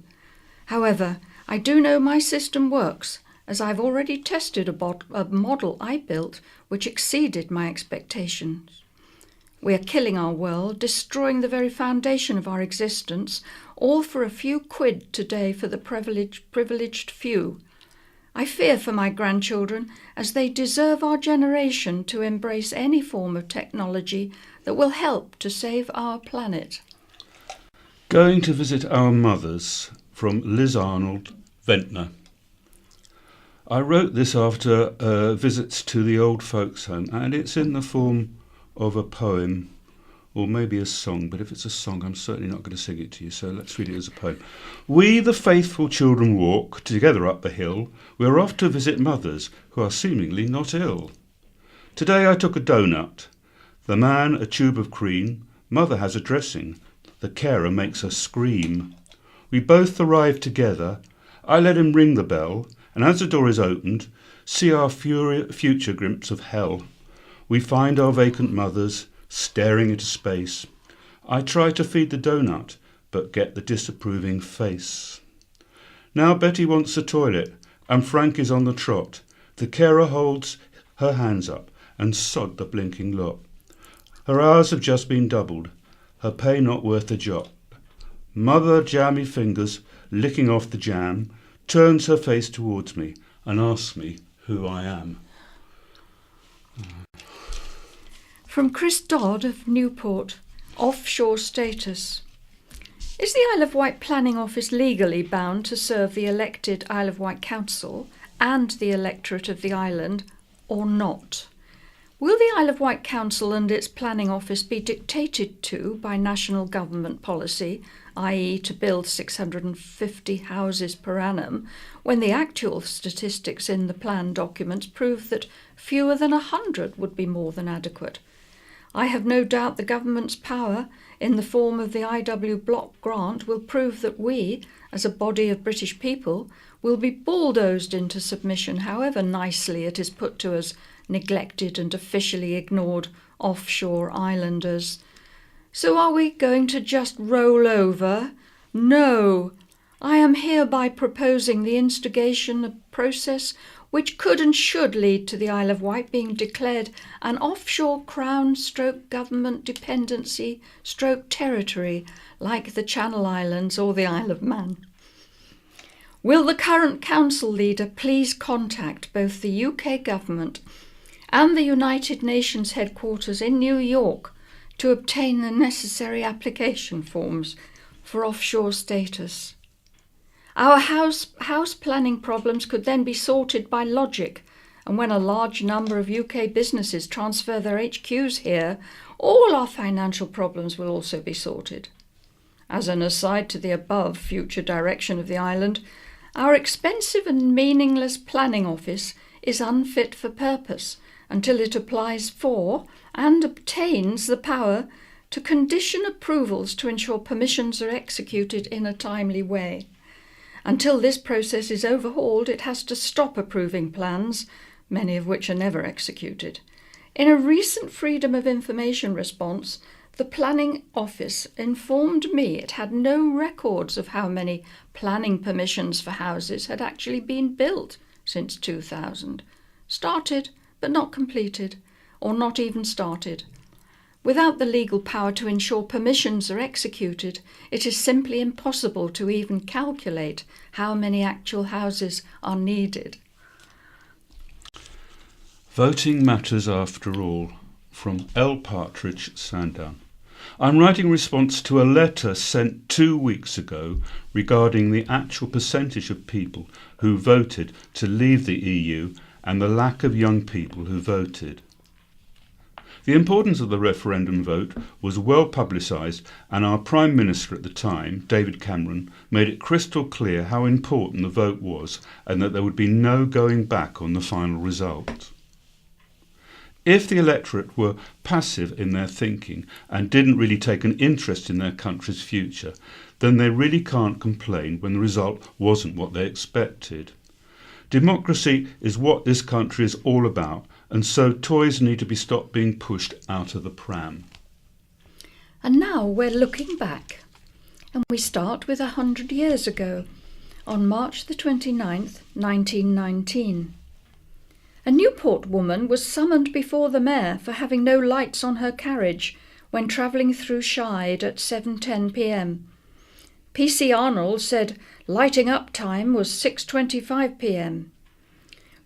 However, I do know my system works, as I've already tested a model I built which exceeded my expectations. We are killing our world, destroying the very foundation of our existence, all for a few quid today for the privileged few. I fear for my grandchildren, as they deserve our generation to embrace any form of technology that will help to save our planet. Going to visit our mothers, from Liz Arnold, Ventnor. I wrote this after visits to the old folks home, and it's in the form of a poem, or maybe a song, but if it's a song I'm certainly not going to sing it to you, so let's read it as a poem. We, the faithful children, walk together up the hill. We're off to visit mothers who are seemingly not ill. Today I took a donut, the man a tube of cream, mother has a dressing, the carer makes her scream. We both arrive together, I let him ring the bell, and as the door is opened, see our future glimpse of hell. We find our vacant mothers, staring into space. I try to feed the donut, but get the disapproving face. Now Betty wants the toilet, and Frank is on the trot. The carer holds her hands up, and sod the blinking lot. Her hours have just been doubled, her pay not worth a jot. Mother, jammy fingers, licking off the jam, turns her face towards me and asks me who I am. From Chris Dodd of Newport, Offshore Status. Is the Isle of Wight Planning Office legally bound to serve the elected Isle of Wight Council and the electorate of the island, or not? Will the Isle of Wight Council and its planning office be dictated to by national government policy, i.e. to build 650 houses per annum, when the actual statistics in the plan documents prove that fewer than 100 would be more than adequate? I have no doubt the government's power, in the form of the IW Block Grant, will prove that we, as a body of British people, will be bulldozed into submission, however nicely it is put to us neglected and officially ignored offshore islanders. So are we going to just roll over? No. I am hereby proposing the instigation of process which could and should lead to the Isle of Wight being declared an offshore crown/government dependency/territory like the Channel Islands or the Isle of Man. Will the current council leader please contact both the UK government and the United Nations headquarters in New York to obtain the necessary application forms for offshore status? Our house planning problems could then be sorted by logic, and when a large number of UK businesses transfer their HQs here, all our financial problems will also be sorted. As an aside to the above future direction of the island, Our expensive and meaningless planning office is unfit for purpose until it applies for and obtains the power to condition approvals to ensure permissions are executed in a timely way. Until this process is overhauled, it has to stop approving plans, many of which are never executed. In a recent Freedom of Information response, the Planning Office informed me it had no records of how many planning permissions for houses had actually been built since 2000. Started, but not completed, or not even started. Without the legal power to ensure permissions are executed, it is simply impossible to even calculate how many actual houses are needed. Voting matters after all, from L. Partridge, Sandown. I'm writing in response to a letter sent 2 weeks ago regarding the actual percentage of people who voted to leave the EU and the lack of young people who voted. The importance of the referendum vote was well publicised, and our Prime Minister at the time, David Cameron, made it crystal clear how important the vote was and that there would be no going back on the final result. If the electorate were passive in their thinking and didn't really take an interest in their country's future, then they really can't complain when the result wasn't what they expected. Democracy is what this country is all about, and so toys need to be stopped being pushed out of the pram. And now we're looking back, and we start with 100 years ago, on March the 29th, 1919. A Newport woman was summoned before the mayor for having no lights on her carriage when travelling through Shide at 7:10 p.m. P.C. Arnold said lighting up time was 6:25 p.m.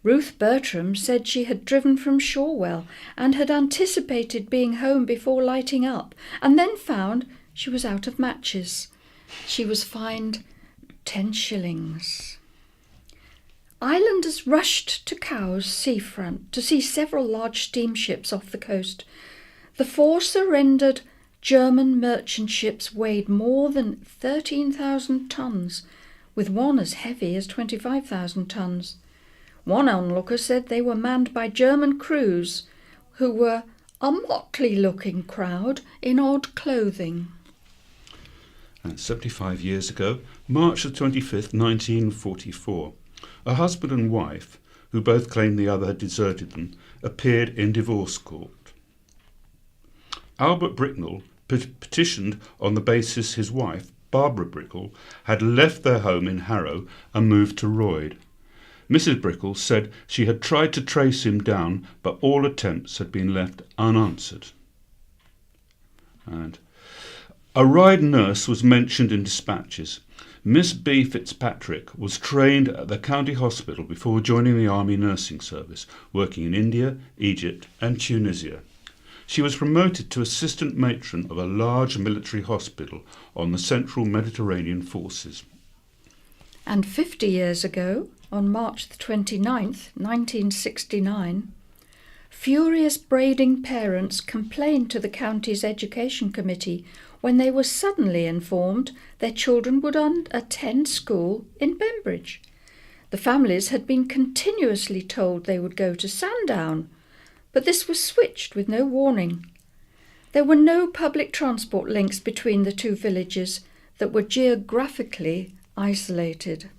Ruth Bertram said she had driven from Shorewell and had anticipated being home before lighting up, and then found she was out of matches. She was fined 10 shillings. Islanders rushed to Cowes seafront to see several large steamships off the coast. The 4 surrendered German merchant ships weighed more than 13,000 tons, with one as heavy as 25,000 tons. One onlooker said they were manned by German crews, who were a motley-looking crowd in odd clothing. And 75 years ago, March the 25th, 1944, a husband and wife, who both claimed the other had deserted them, appeared in divorce court. Albert Bricknell petitioned on the basis his wife, Barbara Brickell, had left their home in Harrow and moved to Royd. Mrs. Brickell said she had tried to trace him down, but all attempts had been left unanswered. And a Ryde nurse was mentioned in dispatches. Miss B. Fitzpatrick was trained at the county hospital before joining the Army Nursing Service, working in India, Egypt and Tunisia. She was promoted to assistant matron of a large military hospital on the Central Mediterranean Forces. And 50 years ago, on March the 29th, 1969, furious braiding parents complained to the county's education committee when they were suddenly informed their children would attend school in Bembridge. The families had been continuously told they would go to Sandown, but this was switched with no warning. There were no public transport links between the two villages that were geographically isolated.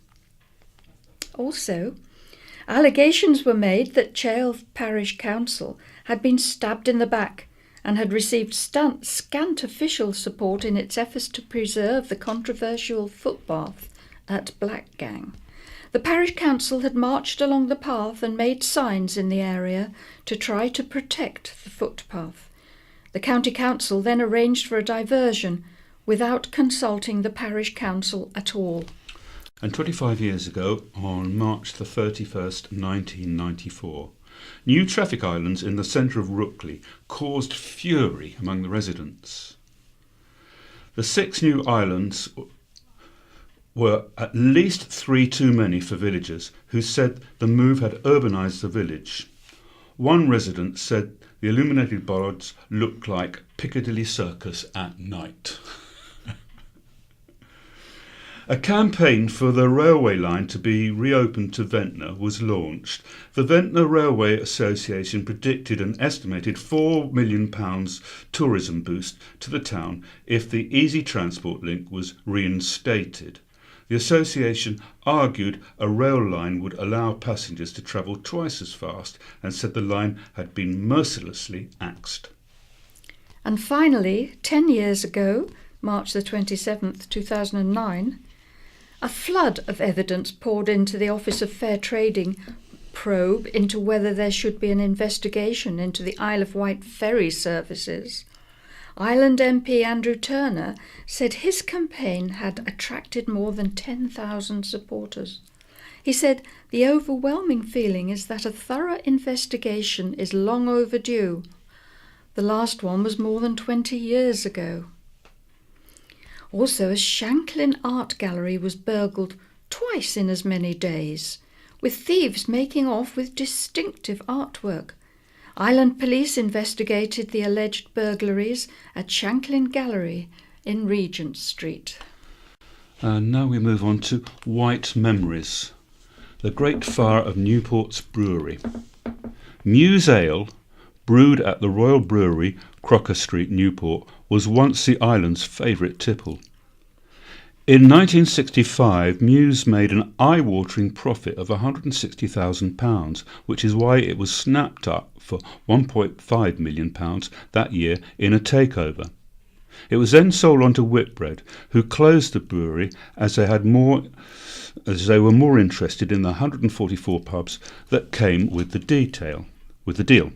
Also, allegations were made that Chale Parish Council had been stabbed in the back and had received scant official support in its efforts to preserve the controversial footpath at Blackgang. The parish council had marched along the path and made signs in the area to try to protect the footpath. The county council then arranged for a diversion without consulting the parish council at all. And 25 years ago, on March the 31st, 1994, new traffic islands in the centre of Rookley caused fury among the residents. The 6 new islands were at least 3 too many for villagers, who said the move had urbanised the village. One resident said the illuminated bollards looked like Piccadilly Circus at night. A campaign for the railway line to be reopened to Ventnor was launched. The Ventnor Railway Association predicted an estimated £4 million tourism boost to the town if the easy transport link was reinstated. The association argued a rail line would allow passengers to travel twice as fast and said the line had been mercilessly axed. And finally, 10 years ago, March the 27th, 2009, a flood of evidence poured into the Office of Fair Trading probe into whether there should be an investigation into the Isle of Wight ferry services. Island MP Andrew Turner said his campaign had attracted more than 10,000 supporters. He said the overwhelming feeling is that a thorough investigation is long overdue. The last one was more than 20 years ago. Also, a Shanklin Art Gallery was burgled twice in as many days, with thieves making off with distinctive artwork. Island police investigated the alleged burglaries at Shanklin Gallery in Regent Street. And now we move on to Wight Memories, the Great Fire of Newport's Brewery. Muse Ale, brewed at the Royal Brewery, Crocker Street, Newport, was once the island's favourite tipple. In 1965, Muse made an eye-watering profit of £160,000, which is why it was snapped up for £1.5 million that year in a takeover. It was then sold on to Whitbread, who closed the brewery as they were more interested in the 144 pubs that came with the deal.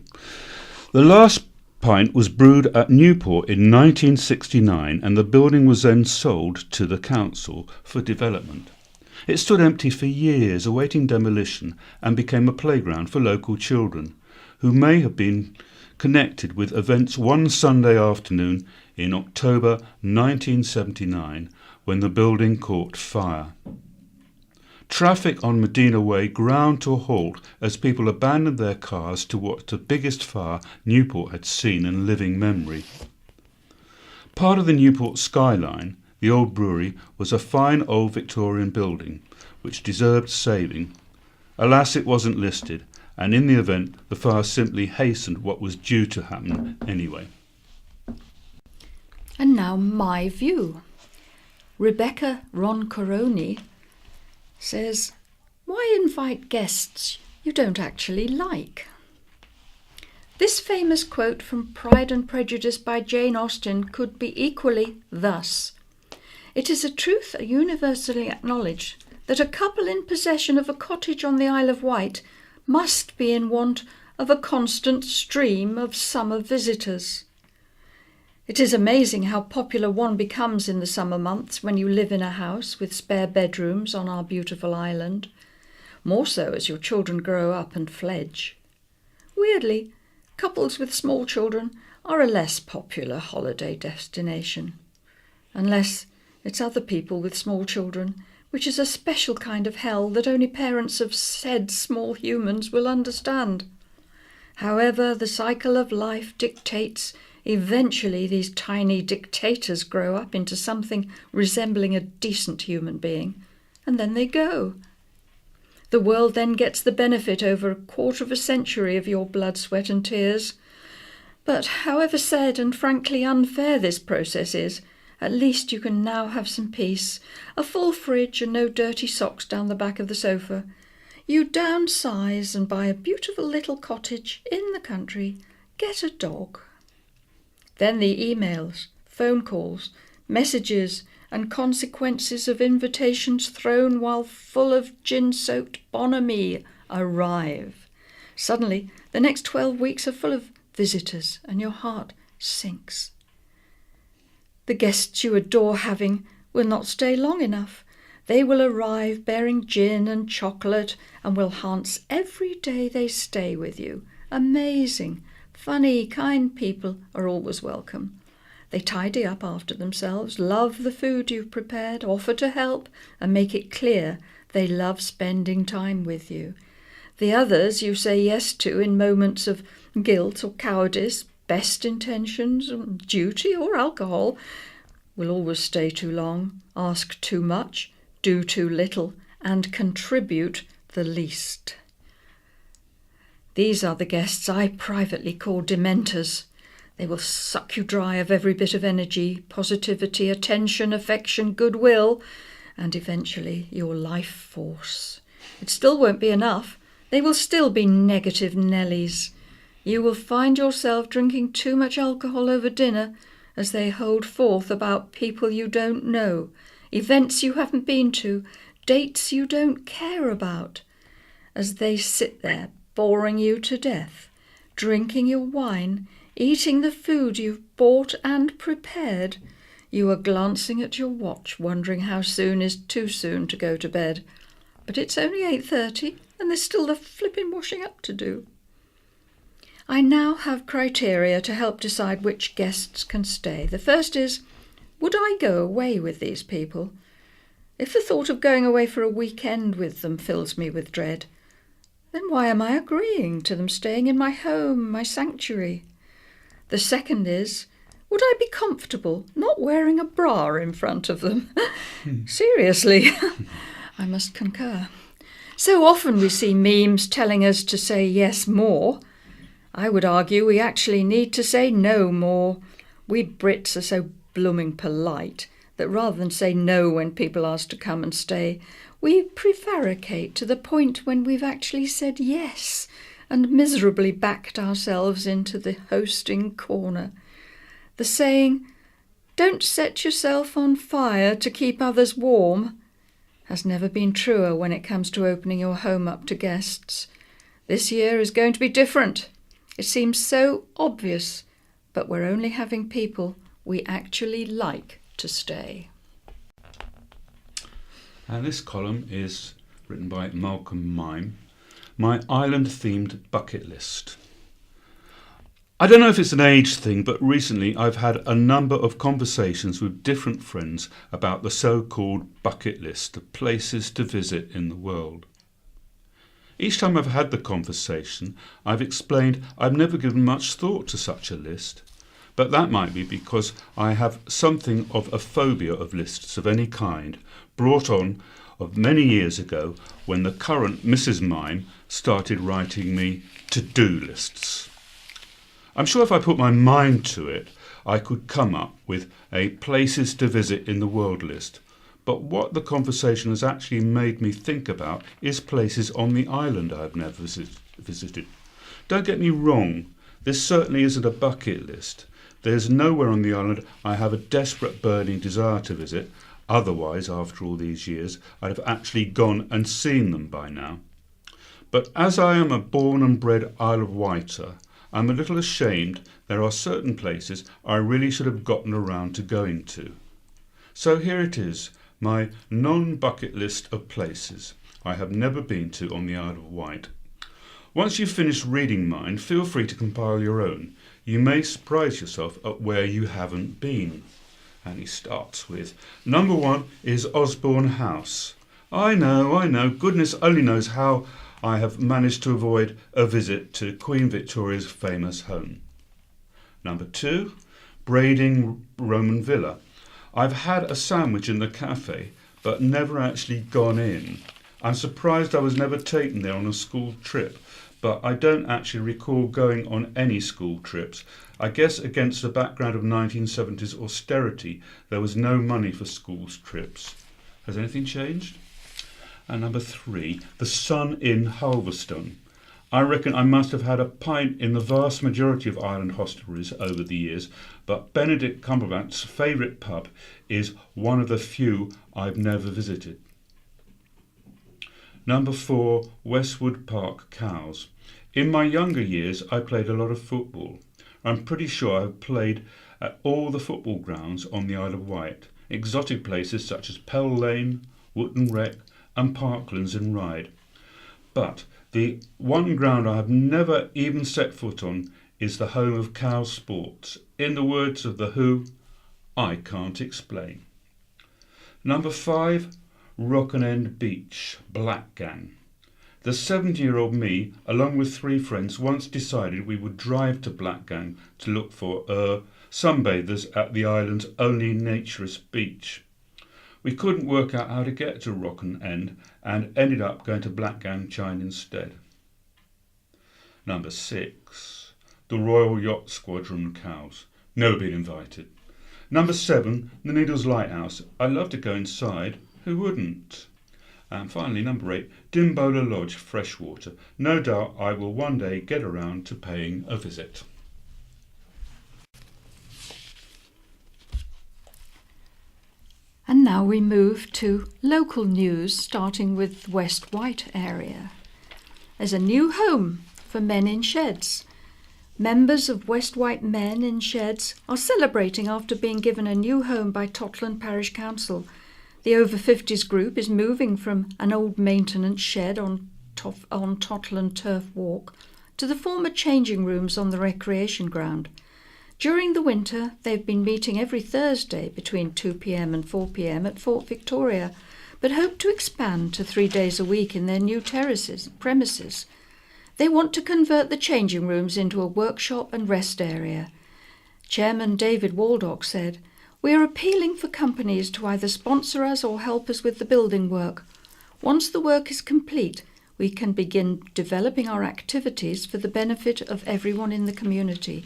The last pint was brewed at Newport in 1969, and the building was then sold to the council for development. It stood empty for years, awaiting demolition, and became a playground for local children, who may have been connected with events one Sunday afternoon in October 1979, when the building caught fire. Traffic on Medina Way ground to a halt as people abandoned their cars to watch the biggest fire Newport had seen in living memory. Part of the Newport skyline, the old brewery, was a fine old Victorian building, which deserved saving. Alas, it wasn't listed, and in the event, the fire simply hastened what was due to happen anyway. And now my view. Rebecca Roncoroni says, why invite guests you don't actually like? This famous quote from Pride and Prejudice by Jane Austen could be equally thus. It is a truth universally acknowledged that a couple in possession of a cottage on the Isle of Wight must be in want of a constant stream of summer visitors. It is amazing how popular one becomes in the summer months when you live in a house with spare bedrooms on our beautiful island, more so as your children grow up and fledge. Weirdly, couples with small children are a less popular holiday destination, unless it's other people with small children, which is a special kind of hell that only parents of said small humans will understand. However, the cycle of life dictates eventually these tiny dictators grow up into something resembling a decent human being, and then they go. The world then gets the benefit over a quarter of a century of your blood, sweat and tears. But however sad and frankly unfair this process is, at least you can now have some peace, a full fridge and no dirty socks down the back of the sofa. You downsize and buy a beautiful little cottage in the country, get a dog. Then the emails, phone calls, messages and consequences of invitations thrown while full of gin-soaked bonhomie arrive. Suddenly, the next 12 weeks are full of visitors and your heart sinks. The guests you adore having will not stay long enough. They will arrive bearing gin and chocolate and will haunt every day they stay with you. Amazing, funny, kind people are always welcome. They tidy up after themselves, love the food you've prepared, offer to help, and make it clear they love spending time with you. The others you say yes to in moments of guilt or cowardice, best intentions, duty or alcohol, will always stay too long, ask too much, do too little, and contribute the least. These are the guests I privately call dementors. They will suck you dry of every bit of energy, positivity, attention, affection, goodwill, and eventually your life force. It still won't be enough. They will still be negative Nellies. You will find yourself drinking too much alcohol over dinner as they hold forth about people you don't know, events you haven't been to, dates you don't care about, as they sit there boring you to death, drinking your wine, eating the food you've bought and prepared. You are glancing at your watch, wondering how soon is too soon to go to bed. But it's only 8:30 and there's still the flipping washing up to do. I now have criteria to help decide which guests can stay. The first is, would I go away with these people? If the thought of going away for a weekend with them fills me with dread, then why am I agreeing to them staying in my home, my sanctuary? The second is, would I be comfortable not wearing a bra in front of them? Seriously, I must concur. So often we see memes telling us to say yes more. I would argue we actually need to say no more. We Brits are so blooming polite that rather than say no when people ask to come and stay, we prevaricate to the point when we've actually said yes and miserably backed ourselves into the hosting corner. The saying, "Don't set yourself on fire to keep others warm," has never been truer when it comes to opening your home up to guests. This year is going to be different. It seems so obvious, but we're only having people we actually like to stay. And this column is written by Malcolm Mime, my island-themed bucket list. I don't know if it's an age thing, but recently I've had a number of conversations with different friends about the so-called bucket list of places to visit in the world. Each time I've had the conversation, I've explained I've never given much thought to such a list, but that might be because I have something of a phobia of lists of any kind, brought on of many years ago when the current Mrs. Mime started writing me to-do lists. I'm sure if I put my mind to it, I could come up with a places to visit in the world list. But what the conversation has actually made me think about is places on the island I have never visited. Don't get me wrong, this certainly isn't a bucket list. There's nowhere on the island I have a desperate burning desire to visit. Otherwise, after all these years, I'd have actually gone and seen them by now. But as I am a born and bred Isle of Wighter, I'm a little ashamed there are certain places I really should have gotten around to going to. So here it is, my non-bucket list of places I have never been to on the Isle of Wight. Once you've finished reading mine, feel free to compile your own. You may surprise yourself at where you haven't been. And he starts with, number 1 is Osborne House. I know, goodness only knows how I have managed to avoid a visit to Queen Victoria's famous home. Number 2, Brading Roman Villa. I've had a sandwich in the cafe, but never actually gone in. I'm surprised I was never taken there on a school trip, but I don't actually recall going on any school trips. I guess against the background of 1970s austerity, there was no money for school trips. Has anything changed? And number 3, the Sun Inn, Halverstone. I reckon I must have had a pint in the vast majority of island hostelries over the years, but Benedict Cumberbatch's favourite pub is one of the few I've never visited. Number 4, Westwood Park, Cowes. In my younger years, I played a lot of football. I'm pretty sure I've played at all the football grounds on the Isle of Wight, exotic places such as Pell Lane, Wootton Rec and Parklands in Ryde. But the one ground I have never even set foot on is the home of Cowes Sports. In the words of The Who, I can't explain. Number 5, Rocken End Beach, Blackgang. The 70-year-old me, along with 3 friends, once decided we would drive to Blackgang to look for sunbathers at the island's only naturist beach. We couldn't work out how to get to Rocken End and ended up going to Blackgang Chine instead. Number 6. The Royal Yacht Squadron Cows. Never been invited. Number 7. The Needles Lighthouse. I'd love to go inside. Who wouldn't? And finally, number 8. Dimbola Lodge, Freshwater. No doubt I will one day get around to paying a visit. And now we move to local news, starting with West Wight area. There's a new home for men in sheds. Members of West Wight Men in Sheds are celebrating after being given a new home by Totland Parish Council. The over 50s group is moving from an old maintenance shed on Totland Turf Walk to the former changing rooms on the recreation ground. During the winter, they've been meeting every Thursday between 2 p.m. and 4 p.m. at Fort Victoria, but hope to expand to 3 days a week in their new premises. They want to convert the changing rooms into a workshop and rest area. Chairman David Waldock said, "We are appealing for companies to either sponsor us or help us with the building work. Once the work is complete, we can begin developing our activities for the benefit of everyone in the community."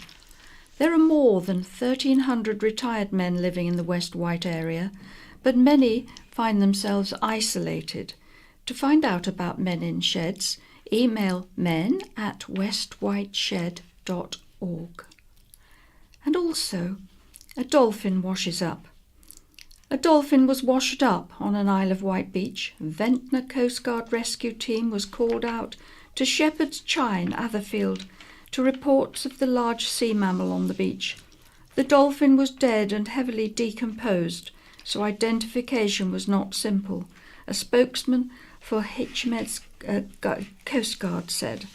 There are more than 1,300 retired men living in the West Wight area, but many find themselves isolated. To find out about Men in Sheds, email men@westwhiteshed.org. And also, a dolphin washes up. A dolphin was washed up on an Isle of Wight beach. Ventnor Coast Guard rescue team was called out to Shepherd's Chine, Atherfield, to reports of the large sea mammal on the beach. The dolphin was dead and heavily decomposed, so identification was not simple. A spokesman for HMED's Coast Guard said.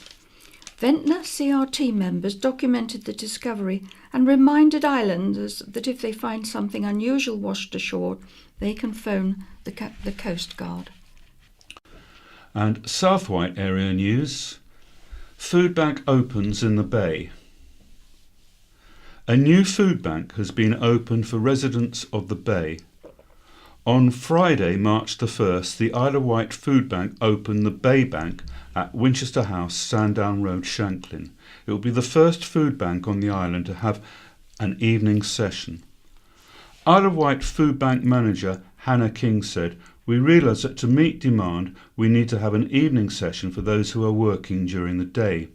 Ventnor CRT members documented the discovery and reminded islanders that if they find something unusual washed ashore, they can phone the Coast Guard. And South Wight area news. Food bank opens in the bay. A new food bank has been opened for residents of the bay. On Friday, March the 1st, the Isle of Wight Food Bank opened the Bay Bank at Winchester House, Sandown Road, Shanklin. It will be the first food bank on the island to have an evening session. Isle of Wight Food Bank manager Hannah King said, "We realise that to meet demand, we need to have an evening session for those who are working during the day."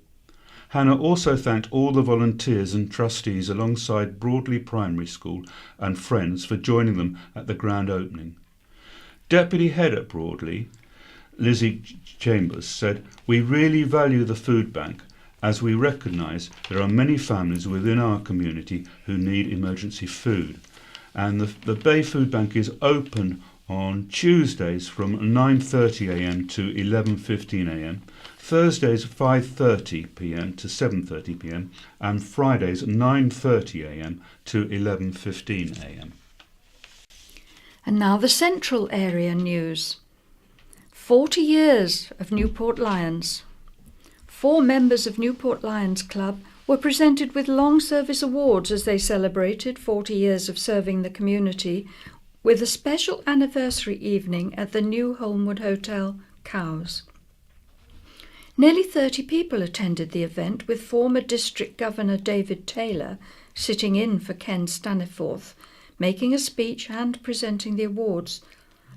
Hannah also thanked all the volunteers and trustees alongside Broadley Primary School and friends for joining them at the grand opening. Deputy Head at Broadley, Lizzie Chambers, said, "We really value the food bank as we recognise there are many families within our community who need emergency food. And the Bay Food Bank is open on Tuesdays from 9:30am to 11:15am, Thursdays 5:30pm to 7:30pm, and Fridays 9:30am to 11:15am. And now the central area news. 40 years of Newport Lions. 4 members of Newport Lions Club were presented with long service awards as they celebrated 40 years of serving the community with a special anniversary evening at the New Holmwood Hotel, Cowes. Nearly 30 people attended the event, with former District Governor David Taylor sitting in for Ken Staniforth, making a speech and presenting the awards.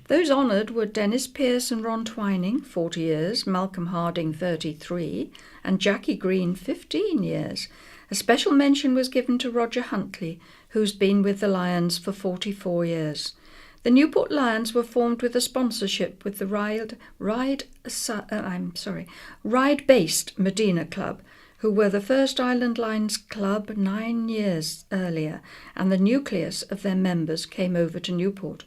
Those honoured were Dennis Pearce and Ron Twining, 40 years, Malcolm Harding, 33, and Jackie Green, 15 years. A special mention was given to Roger Huntley, who's been with the Lions for 44 years. The Newport Lions were formed with a sponsorship with the Ryde-based Medina Club, who were the first Island Lions club 9 years earlier, and the nucleus of their members came over to Newport.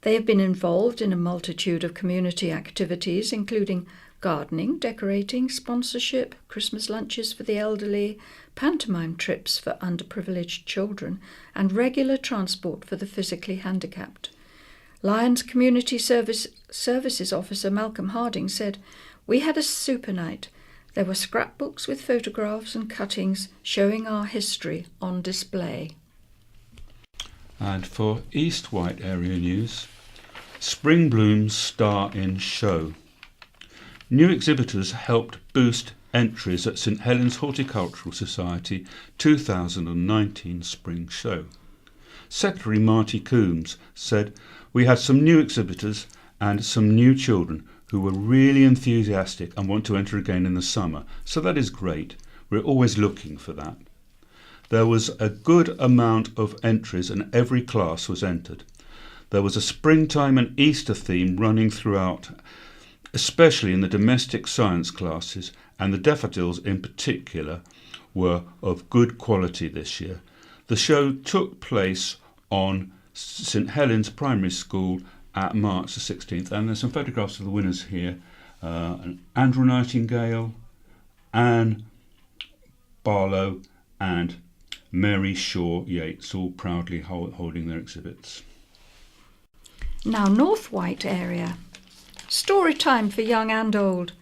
They have been involved in a multitude of community activities, including gardening, decorating, sponsorship, Christmas lunches for the elderly, pantomime trips for underprivileged children, and regular transport for the physically handicapped. Lions Community Services Officer Malcolm Harding said, "We had a super night. There were scrapbooks with photographs and cuttings showing our history on display." And for East Wight area news, Spring Blooms Star in Show. New exhibitors helped boost entries at St Helens Horticultural Society 2019 Spring Show. Secretary Marty Coombs said, "We had some new exhibitors and some new children who were really enthusiastic and want to enter again in the summer, so that is great. We're always looking for that." There was a good amount of entries and every class was entered. There was a springtime and Easter theme running throughout, especially in the domestic science classes, and the daffodils in particular were of good quality this year. The show took place on St Helens Primary School at March the 16th, and there's some photographs of the winners here. Andrew Nightingale, Anne Barlow and Mary Shaw Yates, all proudly holding their exhibits. Now North Wight area. Story time for young and old.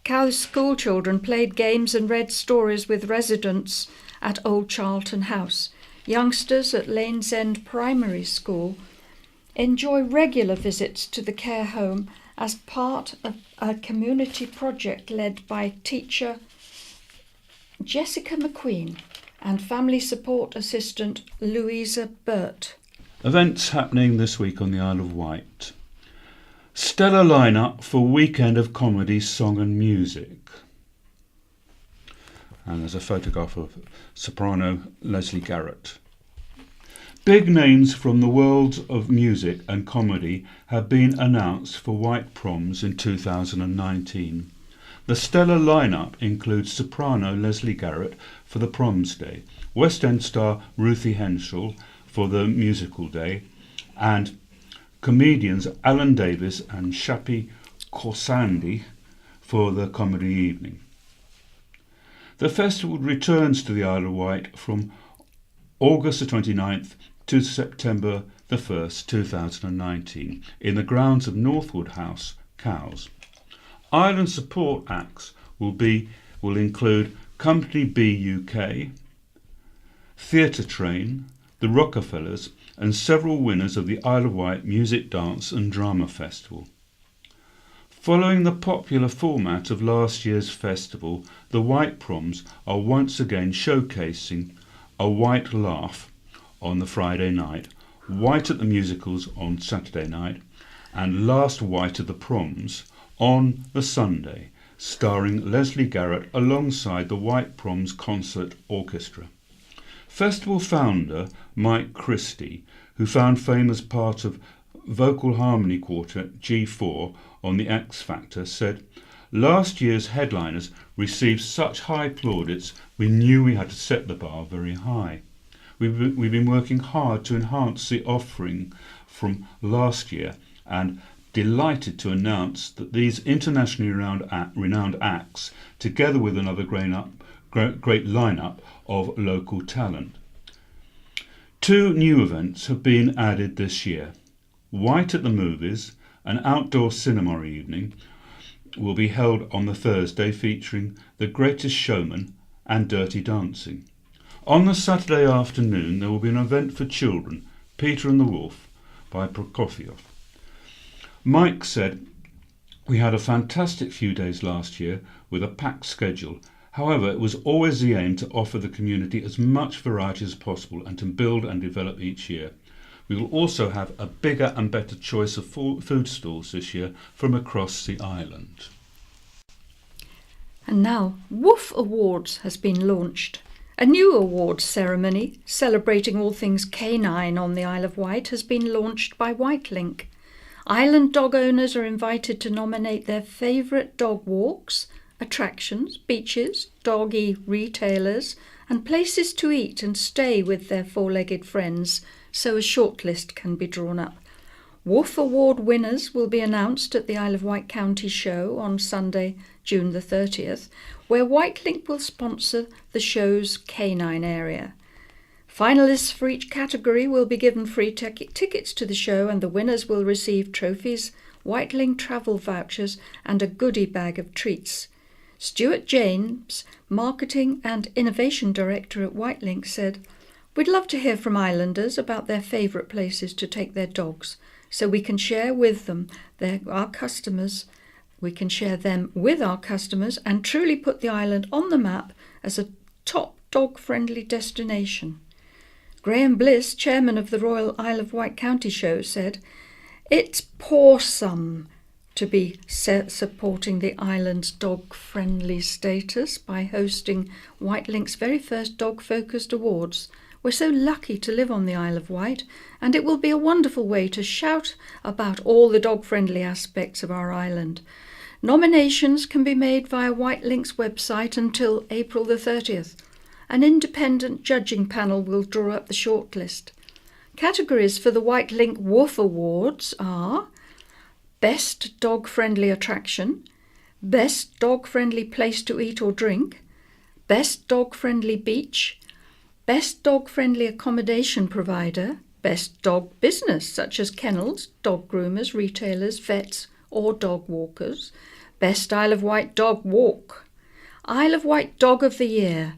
Cowes school children played games and read stories with residents at Old Charlton House. Youngsters at Lanes End Primary School enjoy regular visits to the care home as part of a community project led by teacher Jessica McQueen and family support assistant Louisa Burt. Events happening this week on the Isle of Wight. Stellar lineup for Weekend of Comedy, Song and Music. And there's a photograph of soprano Leslie Garrett. Big names from the worlds of music and comedy have been announced for Wight Proms in 2019. The stellar lineup includes soprano Leslie Garrett for the Proms Day, West End star Ruthie Henschel for the Musical Day, and comedians Alan Davis and Shappi Khorsandi for the Comedy Evening. The festival returns to the Isle of Wight from August the 29th to September the 1st, 2019, in the grounds of Northwood House, Cowes. Island support acts will include Company B UK, Theatre Train, the Rockefellers, and several winners of the Isle of Wight Music, Dance and Drama Festival. Following the popular format of last year's festival, the Wight Proms are once again showcasing a Wight laugh on the Friday night, Wight at the Musicals on Saturday night, and Last Wight at the Proms on the Sunday, starring Leslie Garrett alongside the Wight Proms Concert Orchestra. Festival founder Mike Christie, who found fame as part of vocal harmony quartet G4 on the X Factor, said, "Last year's headliners received such high plaudits, we knew we had to set the bar very high. We've been working hard to enhance the offering from last year and delighted to announce that these internationally renowned acts, together with another great lineup of local talent." 2 new events have been added this year. Wight at the Movies, an outdoor cinema evening, will be held on the Thursday featuring The Greatest Showman and Dirty Dancing. On the Saturday afternoon there will be an event for children, Peter and the Wolf by Prokofiev. Mike said, "We had a fantastic few days last year with a packed schedule. However, it was always the aim to offer the community as much variety as possible and to build and develop each year. We will also have a bigger and better choice of food stalls this year from across the island." And now, Woof Awards has been launched. A new awards ceremony celebrating all things canine on the Isle of Wight has been launched by Wightlink. Island dog owners are invited to nominate their favourite dog walks, attractions, beaches, doggy retailers, and places to eat and stay with their 4-legged friends, so a shortlist can be drawn up. Woof Award winners will be announced at the Isle of Wight County Show on Sunday, June the 30th, where Wightlink will sponsor the show's canine area. Finalists for each category will be given free tickets to the show, and the winners will receive trophies, Wightlink travel vouchers and a goodie bag of treats. Stuart James, Marketing and Innovation Director at Wightlink, said, "We'd love to hear from islanders about their favourite places to take their dogs. so we can share with them our customers. We can share them with our customers and truly put the island on the map as a top dog-friendly destination. Graham Bliss, chairman of the Royal Isle of Wight County Show, said, "It's pawsome to be supporting the island's dog-friendly status by hosting Whitelink's very first dog-focused awards. We're so lucky to live on the Isle of Wight, and it will be a wonderful way to shout about all the dog-friendly aspects of our island. Nominations can be made via Whitelink's website until April the 30th. An independent judging panel will draw up the shortlist. Categories for the Whitelink Woof Awards are Best Dog-Friendly Attraction, Best Dog-Friendly Place to Eat or Drink, Best Dog-Friendly Beach, Best Dog-Friendly Accommodation Provider, Best Dog Business such as kennels, dog groomers, retailers, vets or dog walkers, Best Isle of Wight Dog Walk, Isle of Wight Dog of the Year,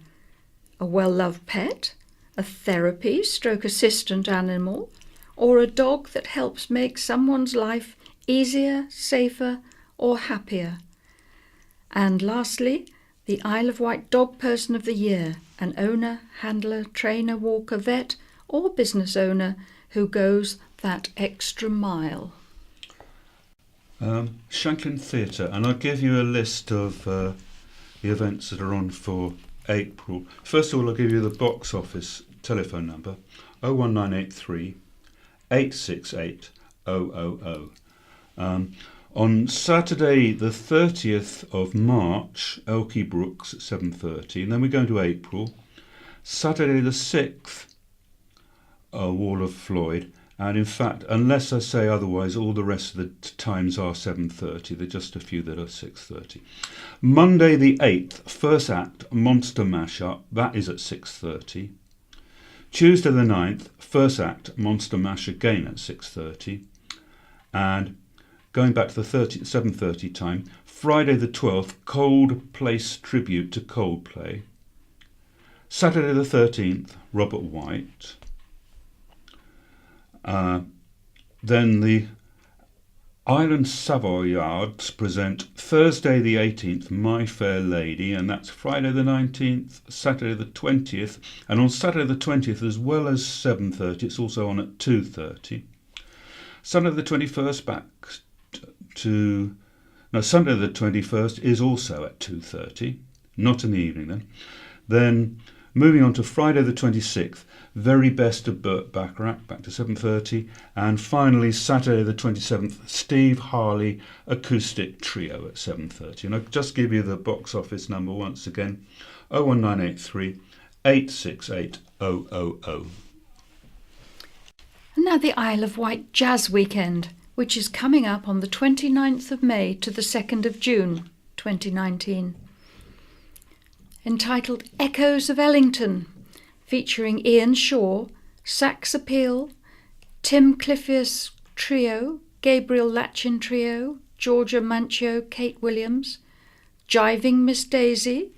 a well-loved pet, a therapy/assistant animal, or a dog that helps make someone's life easier, safer or happier. And lastly, the Isle of Wight Dog Person of the Year, an owner, handler, trainer, walker, vet or business owner who goes that extra mile. Shanklin Theatre, and I'll give you a list of the events that are on for April. First of all, I'll give you the box office telephone number, 01983 868 000. On Saturday the 30th of March, Elkie Brooks at 7:30, and then we go into April. Saturday the 6th, Wall of Floyd, and in fact, unless I say otherwise, all the rest of the times are 7:30. There are just a few that are 6:30. Monday the 8th, first act, Monster Mash-Up, that is at 6:30. Tuesday the 9th, first act, Monster Mash again at 6:30. And going back to the 7:30 time, Friday the 12th, Cold Place Tribute to Coldplay. Saturday the 13th, Robert Wight. Then the Island Savoyards present Thursday the 18th, My Fair Lady, and that's Friday the 19th, Saturday the 20th, and on Saturday the 20th as well as 7:30, it's also on at 2:30. Sunday the 21st Sunday the 21st is also at 2:30, not in the evening then. Then moving on to Friday the 26th, Very Best of Burt Bacharach, back to 7:30, and finally Saturday the 27th, Steve Harley Acoustic Trio at 7:30. And I'll just give you the box office number once again, 01983 868 000. And now the Isle of Wight Jazz Weekend, which is coming up on the 29th of May to the 2nd of June 2019. Entitled Echoes of Ellington, featuring Ian Shaw, Sax Appeal, Tim Cliffius Trio, Gabriel Latchin Trio, Georgia Mancio, Kate Williams, Jiving Miss Daisy,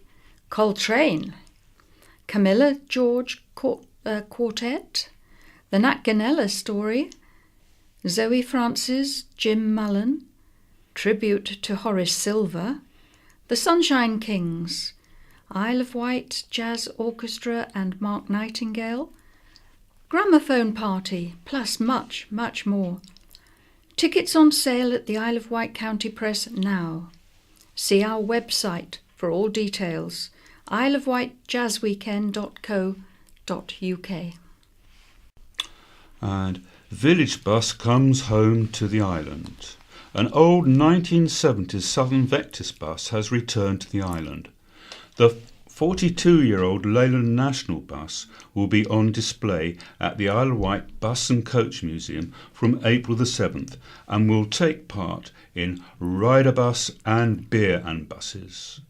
Coltrane, Camilla George Quartet, The Nat Ganella Story, Zoe Francis, Jim Mullen, Tribute to Horace Silver, The Sunshine Kings, Isle of Wight Jazz Orchestra and Mark Nightingale, Gramophone Party, plus much, much more. Tickets on sale at the Isle of Wight County Press now. See our website for all details, isleofwightjazzweekend.co.uk. And Village Bus comes home to the island. An old 1970s Southern Vectis bus has returned to the island. The 42-year-old Leyland National Bus will be on display at the Isle of Wight Bus and Coach Museum from April the 7th and will take part in Rider Bus and Beer and Buses.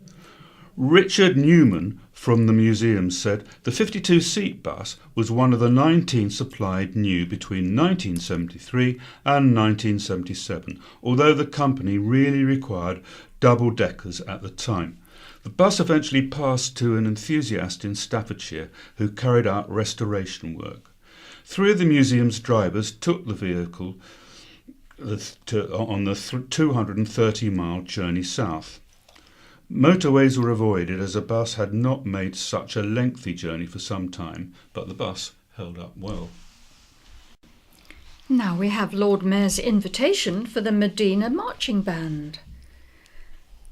Richard Newman from the museum said the 52-seat bus was one of the 19 supplied new between 1973 and 1977, although the company really required double-deckers at the time. The bus eventually passed to an enthusiast in Staffordshire who carried out restoration work. 3 of the museum's drivers took the vehicle on the 230-mile journey south. Motorways were avoided as a bus had not made such a lengthy journey for some time, but the bus held up well. Now we have Lord Mayor's invitation for the Medina Marching Band.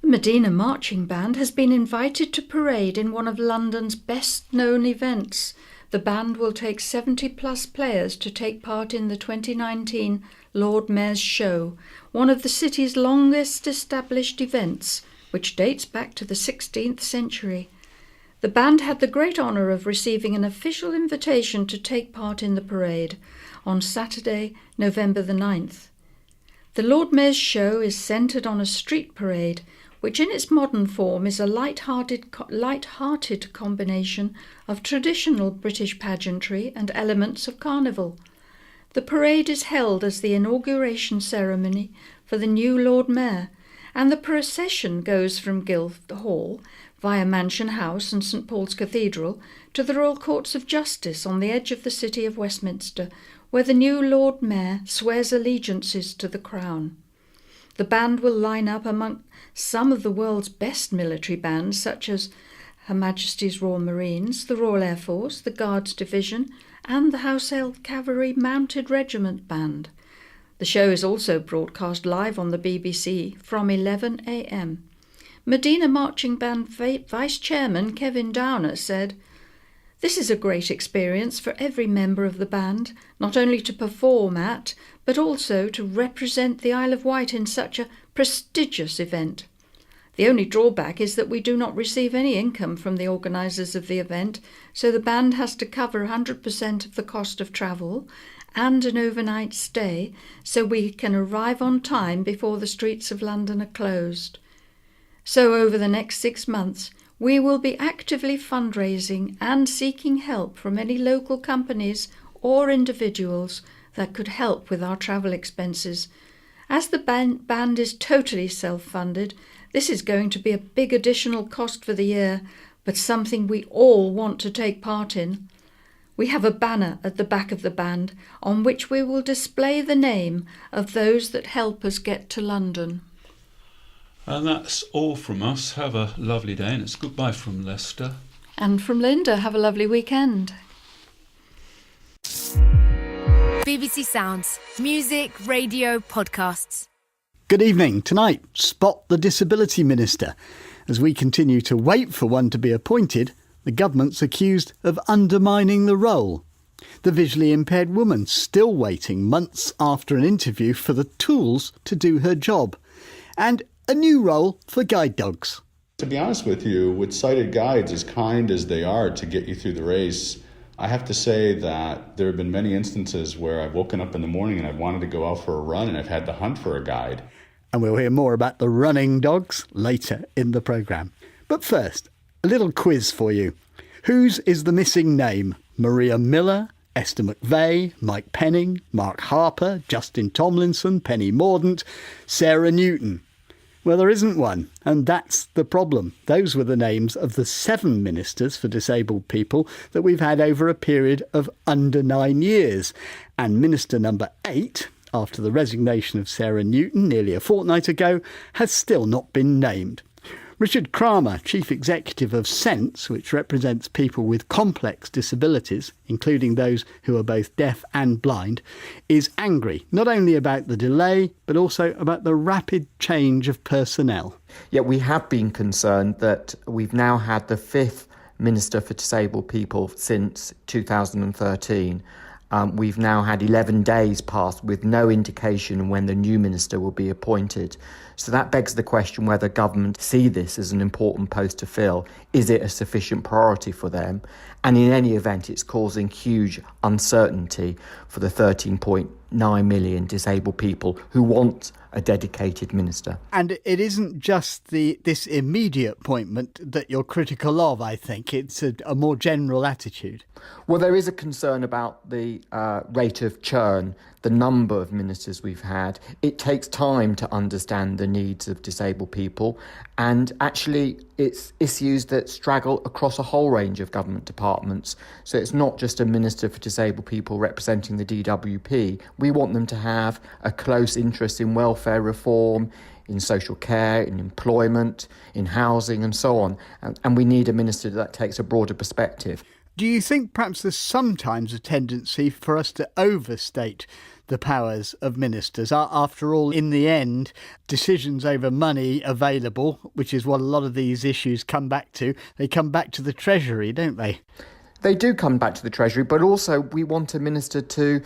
The Medina Marching Band has been invited to parade in one of London's best-known events. The band will take 70-plus players to take part in the 2019 Lord Mayor's Show, one of the city's longest established events, which dates back to the 16th century. The band had the great honour of receiving an official invitation to take part in the parade on Saturday, November the 9th. The Lord Mayor's Show is centred on a street parade, which in its modern form is a light-hearted combination of traditional British pageantry and elements of carnival. The parade is held as the inauguration ceremony for the new Lord Mayor, and the procession goes from Guildhall via Mansion House and St Paul's Cathedral to the Royal Courts of Justice on the edge of the city of Westminster, where the new Lord Mayor swears allegiances to the Crown. The band will line up among some of the world's best military bands, such as Her Majesty's Royal Marines, the Royal Air Force, the Guards Division, and the Household Cavalry Mounted Regiment Band. The show is also broadcast live on the BBC from 11 a.m. Medina Marching Band Vice Chairman Kevin Downer said, "This is a great experience for every member of the band, not only to perform at, but also to represent the Isle of Wight in such a prestigious event. The only drawback is that we do not receive any income from the organisers of the event, so the band has to cover 100% of the cost of travel and an overnight stay, so we can arrive on time before the streets of London are closed. So over the next 6 months, we will be actively fundraising and seeking help from any local companies or individuals that could help with our travel expenses. As the band is totally self-funded, this is going to be a big additional cost for the year, but something we all want to take part in. We have a banner at the back of the band on which we will display the name of those that help us get to London." And that's all from us. Have a lovely day, and it's goodbye from Leicester. And from Linda, have a lovely weekend. BBC Sounds. Music, radio, podcasts. Good evening. Tonight, Spot the Disability Minister. As we continue to wait for one to be appointed, the government's accused of undermining the role. The visually impaired woman still waiting months after an interview for the tools to do her job. And a new role for guide dogs. To be honest with you, with sighted guides, as kind as they are to get you through the race, I have to say that there have been many instances where I've woken up in the morning and I've wanted to go out for a run and I've had to hunt for a guide. And we'll hear more about the running dogs later in the programme. But first, a little quiz for you. Whose is the missing name? Maria Miller, Esther McVeigh, Mike Penning, Mark Harper, Justin Tomlinson, Penny Mordaunt, Sarah Newton? Well, there isn't one, and that's the problem. Those were the names of the 7 ministers for disabled people that we've had over a period of under 9 years. And minister number 8, after the resignation of Sarah Newton nearly a fortnight ago, has still not been named. Richard Kramer, Chief Executive of Sense, which represents people with complex disabilities, including those who are both deaf and blind, is angry, not only about the delay, but also about the rapid change of personnel. Yet we have been concerned that we've now had the 5th Minister for Disabled People since 2013. We've now had 11 days passed with no indication when the new minister will be appointed. So that begs the question whether government see this as an important post to fill. Is it a sufficient priority for them? And in any event, it's causing huge uncertainty for the 13.9 million disabled people who want a dedicated minister. And it isn't just this immediate appointment that you're critical of, I think. It's a more general attitude. Well, there is a concern about the rate of churn the number of ministers we've had. It takes time to understand the needs of disabled people, and actually it's issues that straggle across a whole range of government departments. So it's not just a Minister for Disabled People representing the DWP. We want them to have a close interest in welfare reform, in social care, in employment, in housing and so on. And we need a minister that takes a broader perspective. Do you think perhaps there's sometimes a tendency for us to overstate the powers of ministers? After all, in the end, decisions over money available, which is what a lot of these issues come back to, they come back to the Treasury, don't they? They do come back to the Treasury, but also we want a minister to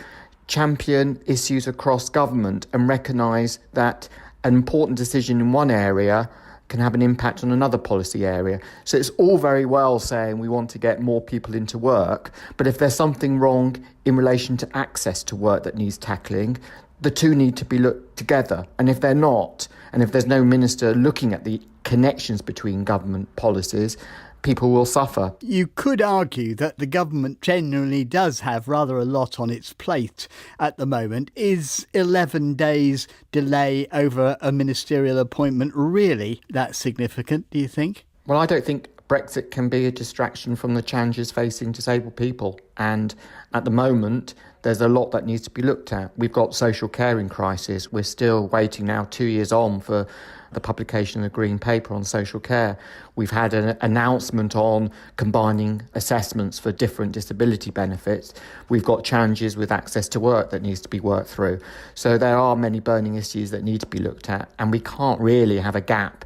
champion issues across government and recognise that an important decision in one area can have an impact on another policy area. So it's all very well saying we want to get more people into work, but if there's something wrong in relation to access to work that needs tackling, the two need to be looked together. And if they're not, and if there's no minister looking at the connections between government policies, people will suffer. You could argue that the government genuinely does have rather a lot on its plate at the moment. Is 11 days delay over a ministerial appointment really that significant, do you think? Well, I don't think Brexit can be a distraction from the challenges facing disabled people. And at the moment, there's a lot that needs to be looked at. We've got social care in crisis. We're still waiting now 2 years on for the publication of the Green Paper on social care. We've had an announcement on combining assessments for different disability benefits. We've got challenges with access to work that needs to be worked through. So there are many burning issues that need to be looked at, and we can't really have a gap,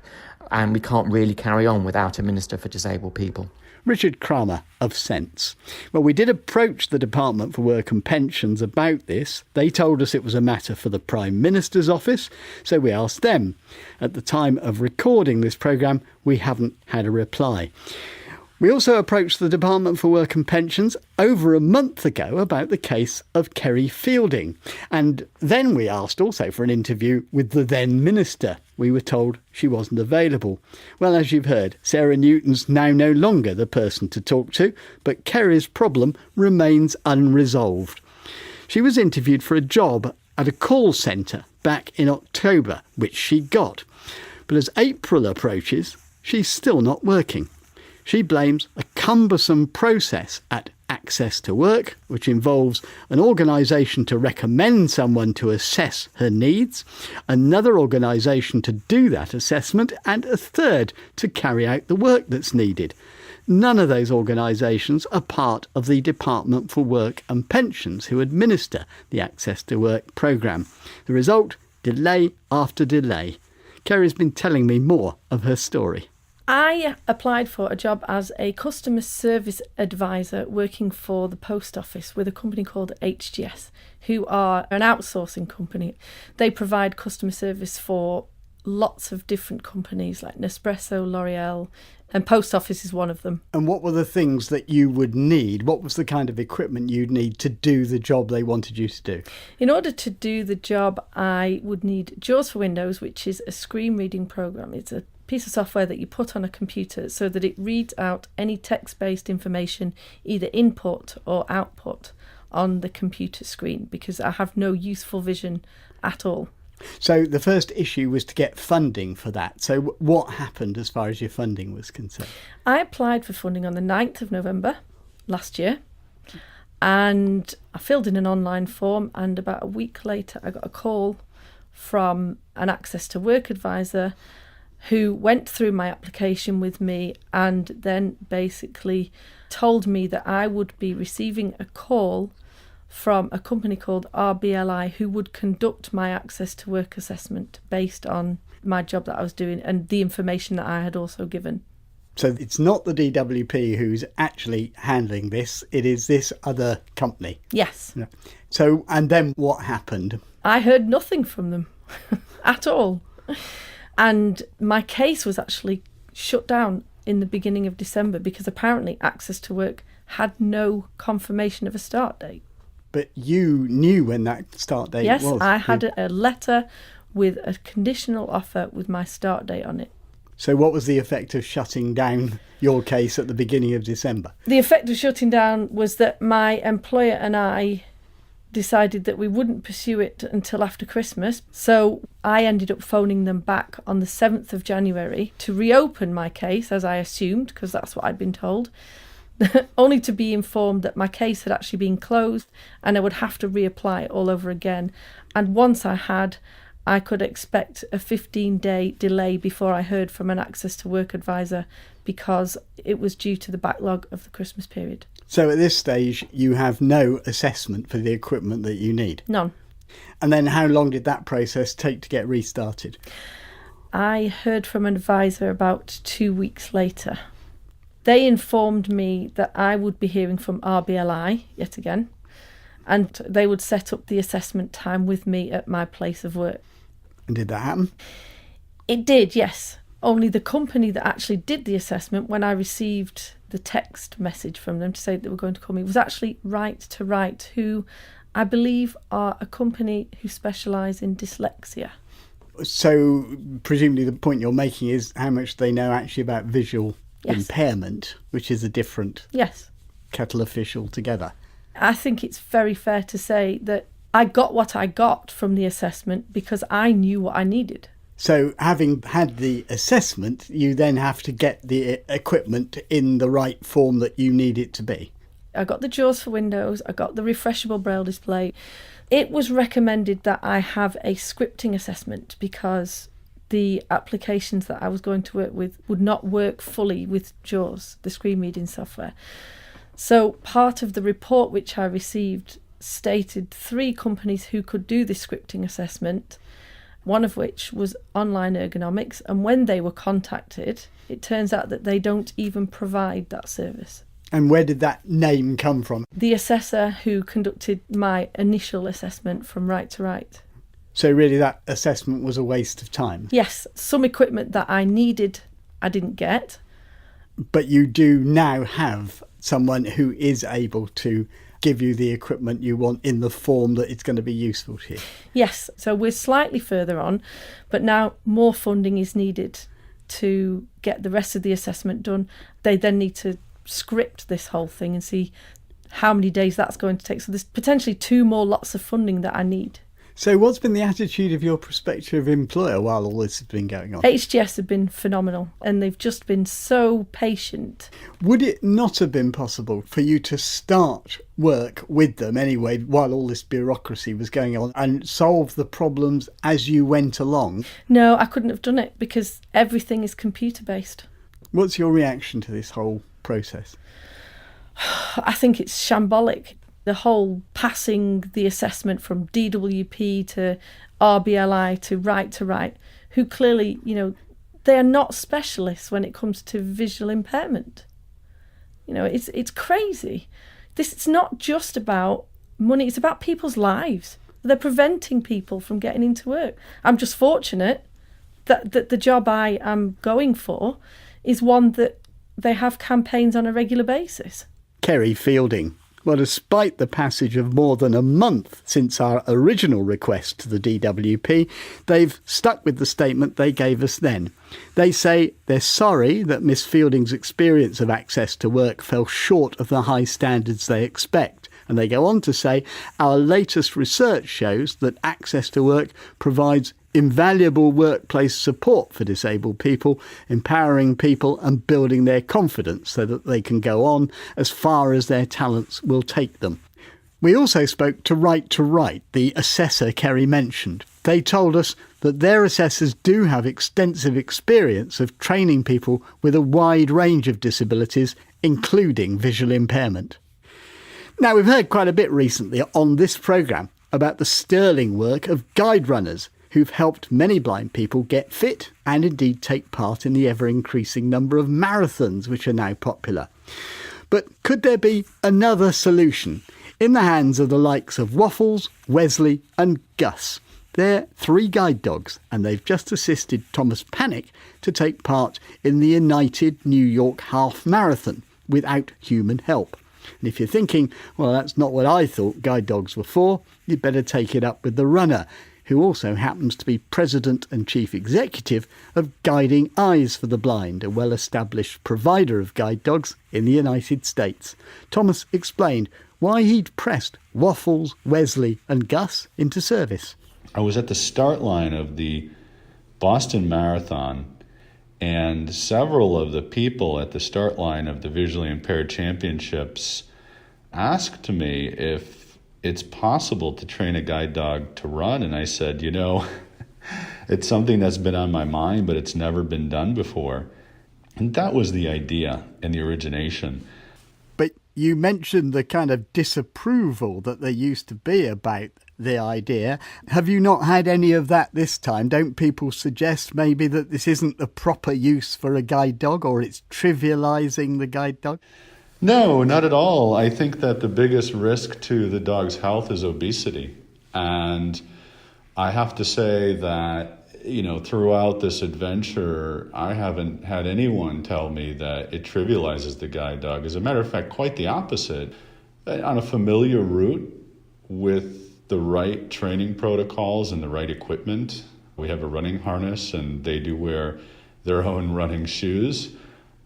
and we can't really carry on without a Minister for Disabled People. Richard Kramer of Sense. Well, we did approach the Department for Work and Pensions about this. They told us it was a matter for the Prime Minister's office, so we asked them. At the time of recording this programme, we haven't had a reply. We also approached the Department for Work and Pensions over a month ago about the case of Kerry Fielding. And then we asked also for an interview with the then Minister. We were told she wasn't available. Well, as you've heard, Sarah Newton's now no longer the person to talk to, but Kerry's problem remains unresolved. She was interviewed for a job at a call centre back in October, which she got. But as April approaches, she's still not working. She blames a cumbersome process at Access to Work, which involves an organisation to recommend someone to assess her needs, another organisation to do that assessment, and a third to carry out the work that's needed. None of those organisations are part of the Department for Work and Pensions, who administer the Access to Work programme. The result? Delay after delay. Kerry's been telling me more of her story. I applied for a job as a customer service advisor working for the post office with a company called HGS, who are an outsourcing company. They provide customer service for lots of different companies like Nespresso, L'Oreal, and post office is one of them. And what were the things that you would need? What was the kind of equipment you'd need to do the job they wanted you to do? In order to do the job, I would need JAWS for Windows, which is a screen reading program. It's a piece of software that you put on a computer so that it reads out any text-based information, either input or output, on the computer screen, because I have no useful vision at all. So the first issue was to get funding for that. So what happened as far as your funding was concerned? I applied for funding on the 9th of November last year, and I filled in an online form, and about a week later I got a call from an Access to Work advisor who went through my application with me and then basically told me that I would be receiving a call from a company called RBLI who would conduct my Access to Work assessment based on my job that I was doing and the information that I had also given. So it's not the DWP who's actually handling this, it is this other company? Yes. Yeah. So, and then what happened? I heard nothing from them at all. And my case was actually shut down in the beginning of December because apparently Access to Work had no confirmation of a start date. But you knew when that start date was? Yes, I had a letter with a conditional offer with my start date on it. So what was the effect of shutting down your case at the beginning of December? The effect of shutting down was that my employer and I decided that we wouldn't pursue it until after Christmas. So I ended up phoning them back on the 7th of January to reopen my case, as I assumed, because that's what I'd been told, only to be informed that my case had actually been closed and I would have to reapply all over again. And once I had, I could expect a 15-day delay before I heard from an Access to Work advisor, because it was due to the backlog of the Christmas period. So at this stage, you have no assessment for the equipment that you need? None. And then how long did that process take to get restarted? I heard from an advisor about 2 weeks later. They informed me that I would be hearing from RBLI yet again, and they would set up the assessment time with me at my place of work. And did that happen? It did, yes. Only the company that actually did the assessment, when I received the text message from them to say that they were going to call me, was actually Right to Write, who I believe are a company who specialise in dyslexia. So presumably the point you're making is how much they know actually about visual Yes. impairment, which is a different Yes. kettle of fish altogether. I think it's very fair to say that I got what I got from the assessment because I knew what I needed. So having had the assessment, you then have to get the equipment in the right form that you need it to be. I got the JAWS for Windows, I got the refreshable braille display. It was recommended that I have a scripting assessment because the applications that I was going to work with would not work fully with JAWS, the screen reading software. So part of the report which I received stated 3 companies who could do this scripting assessment, one of which was Online Ergonomics, and when they were contacted, it turns out that they don't even provide that service. And where did that name come from? The assessor who conducted my initial assessment from Right to Write. So really that assessment was a waste of time? Yes, some equipment that I needed, I didn't get. But you do now have someone who is able to give you the equipment you want in the form that it's going to be useful to you? Yes, so we're slightly further on, but now more funding is needed to get the rest of the assessment done. They then need to script this whole thing and see how many days that's going to take. So there's potentially 2 more lots of funding that I need. So what's been the attitude of your prospective employer while all this has been going on? HGS have been phenomenal and they've just been so patient. Would it not have been possible for you to start work with them anyway while all this bureaucracy was going on and solve the problems as you went along? No, I couldn't have done it because everything is computer based. What's your reaction to this whole process? I think it's shambolic. The whole passing the assessment from DWP to RBLI to Write, who clearly, they are not specialists when it comes to visual impairment. It's crazy. It's not just about money, it's about people's lives. They're preventing people from getting into work. I'm just fortunate that the job I am going for is one that they have campaigns on a regular basis. Kerry Fielding. Well, despite the passage of more than a month since our original request to the DWP, they've stuck with the statement they gave us then. They say they're sorry that Miss Fielding's experience of access to work fell short of the high standards they expect. And they go on to say, our latest research shows that access to work provides invaluable workplace support for disabled people, empowering people and building their confidence so that they can go on as far as their talents will take them. We also spoke to Right to Write, the assessor Kerry mentioned. They told us that their assessors do have extensive experience of training people with a wide range of disabilities, including visual impairment. Now, we've heard quite a bit recently on this programme about the sterling work of guide runners who've helped many blind people get fit and indeed take part in the ever-increasing number of marathons which are now popular. But could there be another solution in the hands of the likes of Waffles, Wesley and Gus? They're 3 guide dogs and they've just assisted Thomas Panic to take part in the United New York Half Marathon without human help. And if you're thinking, well, that's not what I thought guide dogs were for, you'd better take it up with the runner, who also happens to be President and Chief Executive of Guiding Eyes for the Blind, a well-established provider of guide dogs in the United States. Thomas explained why he'd pressed Waffles, Wesley and Gus into service. I was at the start line of the Boston Marathon, and several of the people at the start line of the Visually Impaired Championships asked me if it's possible to train a guide dog to run, and I said, it's something that's been on my mind, but it's never been done before. And that was the idea and the origination. But you mentioned the kind of disapproval that there used to be about the idea. Have you not had any of that this time? Don't people suggest maybe that this isn't the proper use for a guide dog, or it's trivialising the guide dog? No, not at all. I think that the biggest risk to the dog's health is obesity. And I have to say that, throughout this adventure, I haven't had anyone tell me that it trivializes the guide dog. As a matter of fact, quite the opposite. On a familiar route with the right training protocols and the right equipment, we have a running harness and they do wear their own running shoes.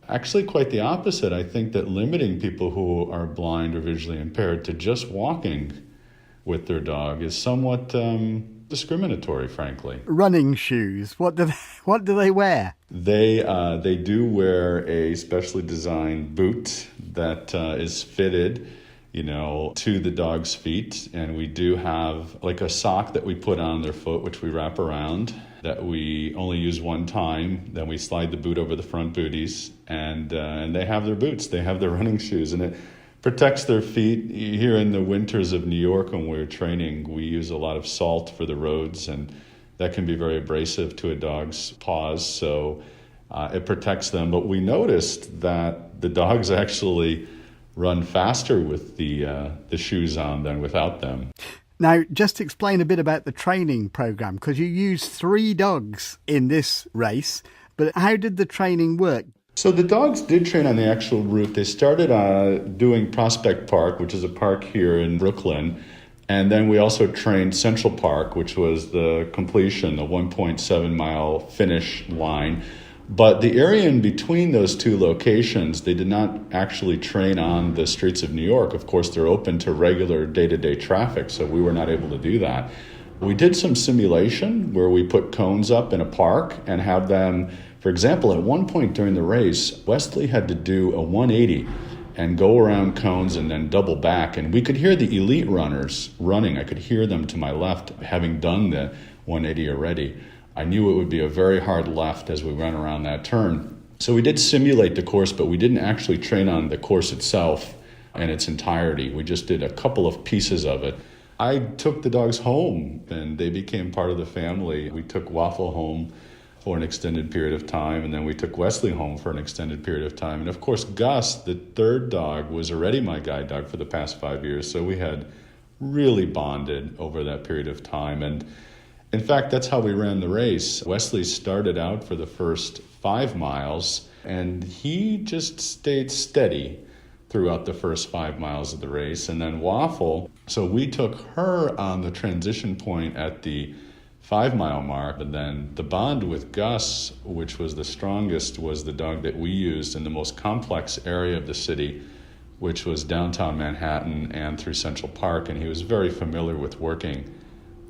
Actually, quite the opposite. I think that limiting people who are blind or visually impaired to just walking with their dog is somewhat discriminatory, frankly. Running shoes, what do they wear? They do wear a specially designed boot that is fitted, to the dog's feet. And we do have like a sock that we put on their foot, which we wrap around, that we only use one time. Then we slide the boot over the front booties, and they have their boots. They have their running shoes, and it protects their feet. Here in the winters of New York, when we're training, we use a lot of salt for the roads, and that can be very abrasive to a dog's paws. So it protects them. But we noticed that the dogs actually run faster with the shoes on than without them. Now, just explain a bit about the training programme, because you used 3 dogs in this race, but how did the training work? So the dogs did train on the actual route. They started doing Prospect Park, which is a park here in Brooklyn, and then we also trained Central Park, which was the completion, the 1.7 mile finish line. But the area in between those two locations, they did not actually train on the streets of New York. Of course, they're open to regular day-to-day traffic, so we were not able to do that. We did some simulation where we put cones up in a park and have them, for example, at one point during the race, Wesley had to do a 180 and go around cones and then double back. And we could hear the elite runners running. I could hear them to my left, having done the 180 already. I knew it would be a very hard left as we ran around that turn. So we did simulate the course, but we didn't actually train on the course itself in its entirety. We just did a couple of pieces of it. I took the dogs home, and they became part of the family. We took Waffle home for an extended period of time, and then we took Wesley home for an extended period of time. And of course, Gus, the third dog, was already my guide dog for the past 5 years, so we had really bonded over that period of time. And in fact, that's how we ran the race. Wesley started out for the first 5 miles, and he just stayed steady throughout the first 5 miles of the race. And then Waffle, so we took her on the transition point at the 5 mile mark. And then the bond with Gus, which was the strongest, was the dog that we used in the most complex area of the city, which was downtown Manhattan and through Central Park. And he was very familiar with working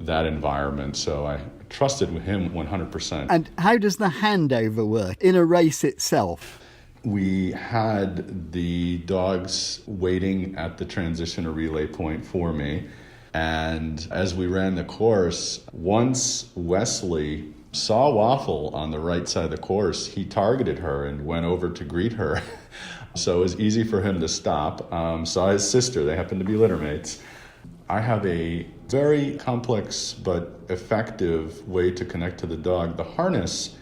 that environment, so I trusted him 100%. And how does the handover work in a race itself? We had the dogs waiting at the transition or relay point for me, and as we ran the course, once Wesley saw Waffle on the right side of the course, he targeted her and went over to greet her. So it was easy for him to stop. Saw his sister, they happened to be littermates. I have a very complex but effective way to connect to the dog. The harness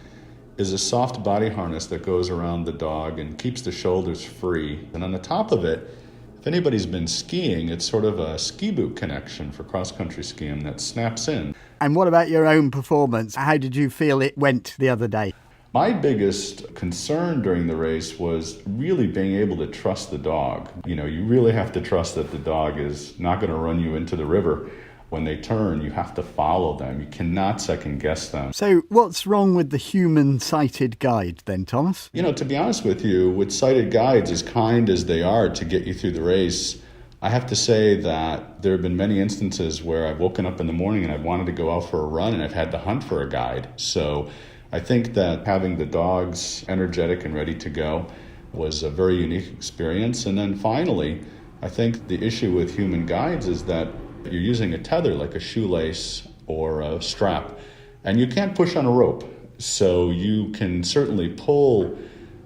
is a soft body harness that goes around the dog and keeps the shoulders free. And on the top of it, if anybody's been skiing, it's sort of a ski boot connection for cross-country skiing that snaps in. And what about your own performance? How did you feel it went the other day? My biggest concern during the race was really being able to trust the dog. You really have to trust that the dog is not going to run you into the river. When they turn, you have to follow them. You cannot second guess them. So what's wrong with the human-sighted guide then, Thomas? To be honest with you, with sighted guides, as kind as they are to get you through the race, I have to say that there have been many instances where I've woken up in the morning and I've wanted to go out for a run and I've had to hunt for a guide. So I think that having the dogs energetic and ready to go was a very unique experience. And then finally, I think the issue with human guides is that you're using a tether like a shoelace or a strap, and you can't push on a rope. So you can certainly pull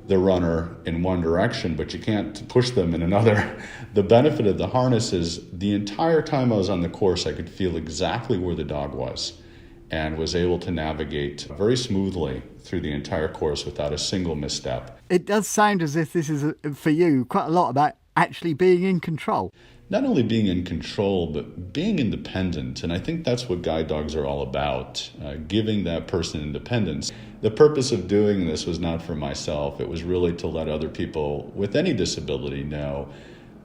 the runner in one direction, but you can't push them in another. The benefit of the harness is the entire time I was on the course, I could feel exactly where the dog was and was able to navigate very smoothly through the entire course without a single misstep. It does sound as if this is, for you, quite a lot about actually being in control. Not only being in control, but being independent. And I think that's what guide dogs are all about, giving that person independence. The purpose of doing this was not for myself. It was really to let other people with any disability know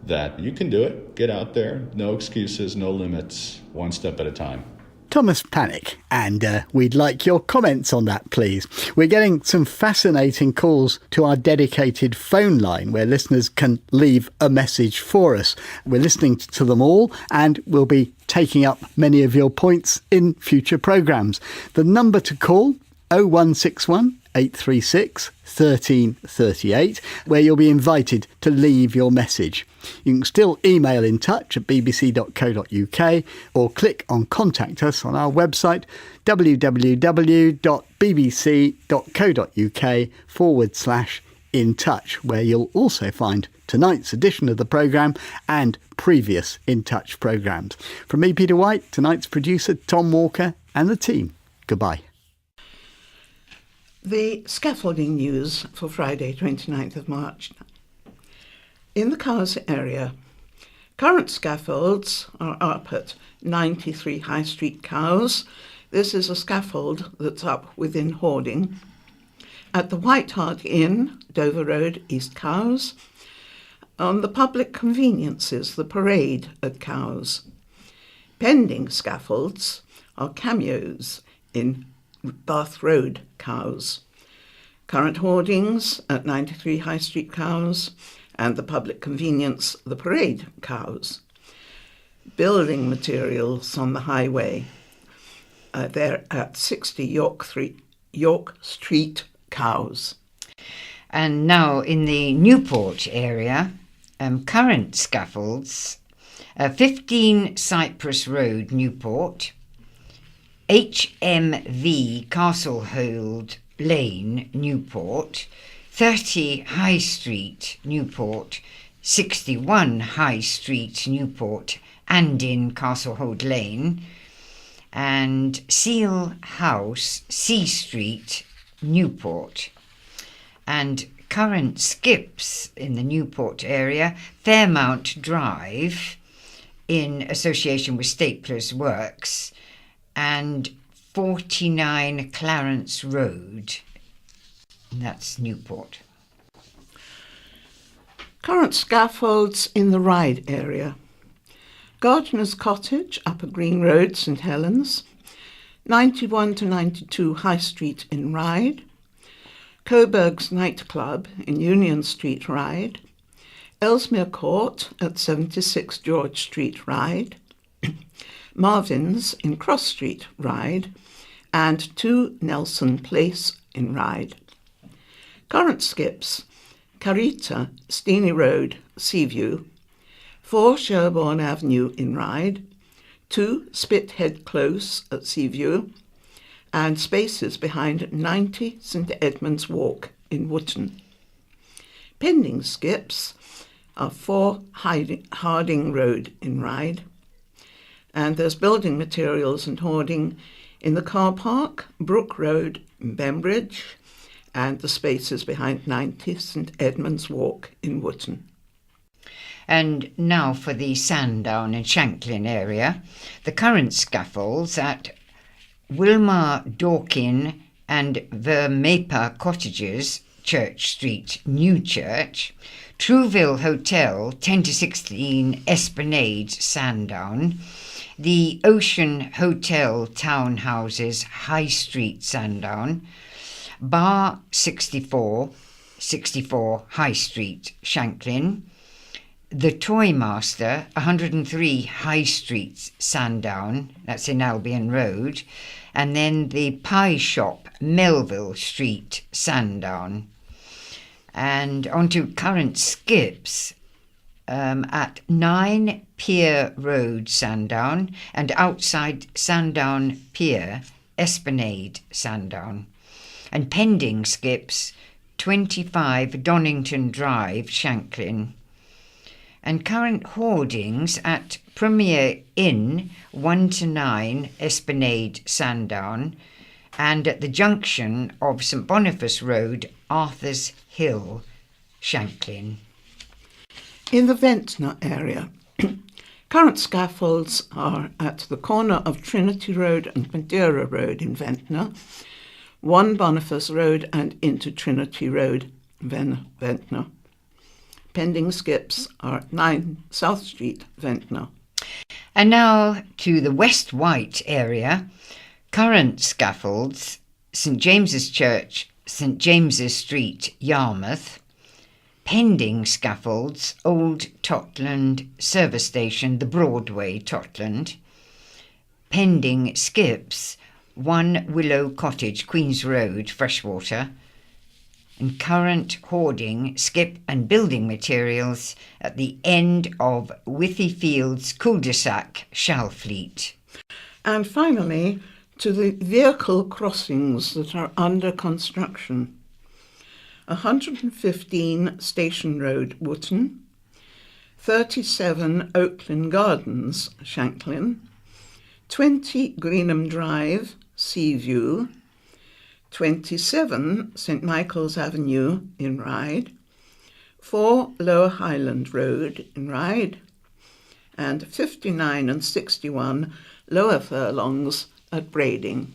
that you can do it. Get out there. No excuses, no limits, one step at a time. Thomas Panic, and we'd like your comments on that, please. We're getting some fascinating calls to our dedicated phone line where listeners can leave a message for us. We're listening to them all and we'll be taking up many of your points in future programmes. The number to call, 0161 836 1338, where you'll be invited to leave your message. You can still email in touch at bbc.co.uk or click on Contact Us on our website www.bbc.co.uk/in touch, where you'll also find tonight's edition of the programme and previous In Touch programmes. From me, Peter Wight, tonight's producer Tom Walker and the team, goodbye. The scaffolding news for Friday 29th of March. In the Cowes area, current scaffolds are up at 93 High Street, Cowes. This is a scaffold that's up within hoarding. At the Wight Inn, Dover Road, East Cowes. On the public conveniences, the parade at Cowes. Pending scaffolds are cameos in Bath Road, Cowes. Current hoardings at 93 High Street, Cowes, and the public convenience, the parade, Cowes. Building materials on the highway, they're at 60 York Street, Cowes. And now in the Newport area, current scaffolds, 15 Cypress Road, Newport, HMV Castlehold Lane, Newport, 30 High Street, Newport, 61 High Street, Newport, and in Castlehold Lane, and Seal House, C Street, Newport. And current skips in the Newport area, Fairmount Drive, in association with Stapler's Works, and 49 Clarence Road, and that's Newport. Current scaffolds in the Ryde area. Gardener's Cottage, Upper Green Road, St Helens, 91 to 92 High Street in Ryde, Coburg's Nightclub in Union Street, Ryde, Ellesmere Court at 76 George Street, Ryde, Marvin's in Cross Street, Ryde, and 2 Nelson Place in Ryde. Current skips, Carita, Steeney Road, Seaview, 4 Sherborne Avenue in Ryde, 2 Spithead Close at Seaview, and spaces behind 90 St Edmund's Walk in Wootton. Pending skips are 4 Harding Road in Ryde, and there's building materials and hoarding in the car park, Brook Road in Bembridge, and the spaces behind 90 St Edmund's Walk in Wootton. And now for the Sandown and Shanklin area. The current scaffolds at Wilmar Dorkin and Vermaper Cottages, Church Street, Newchurch, Trouville Hotel, 10 to 16 Esplanade, Sandown, the Ocean Hotel Townhouses, High Street, Sandown, Bar 64, 64 High Street, Shanklin, the Toy Master, 103 High Street, Sandown, that's in Albion Road, and then the Pie Shop, Melville Street, Sandown. And onto current skips at 9 Pier Road, Sandown, and outside Sandown Pier, Esplanade, Sandown. And pending skips, 25 Donington Drive, Shanklin. And current hoardings at Premier Inn, 1 to 9, Esplanade, Sandown, and at the junction of St Boniface Road, Arthur's Hill, Shanklin. In the Ventnor area, current scaffolds are at the corner of Trinity Road and Madeira Road in Ventnor, 1 Boniface Road and into Trinity Road, Ventnor. Pending skips are at 9 South Street, Ventnor. And now to the West Wight area. Current scaffolds, St James's Church, St James's Street, Yarmouth. Pending scaffolds, Old Totland Service Station, the Broadway, Totland. Pending skips, 1 Willow Cottage, Queen's Road, Freshwater. And current hoarding, skip and building materials at the end of Withy Fields cul-de-sac, Shalfleet. And finally, to the vehicle crossings that are under construction. 115 Station Road, Wootton, 37 Oakland Gardens, Shanklin, 20 Greenham Drive, Seaview, 27 St Michael's Avenue in Ryde, 4 Lower Highland Road in Ryde, and 59 and 61 Lower Furlongs at Brading.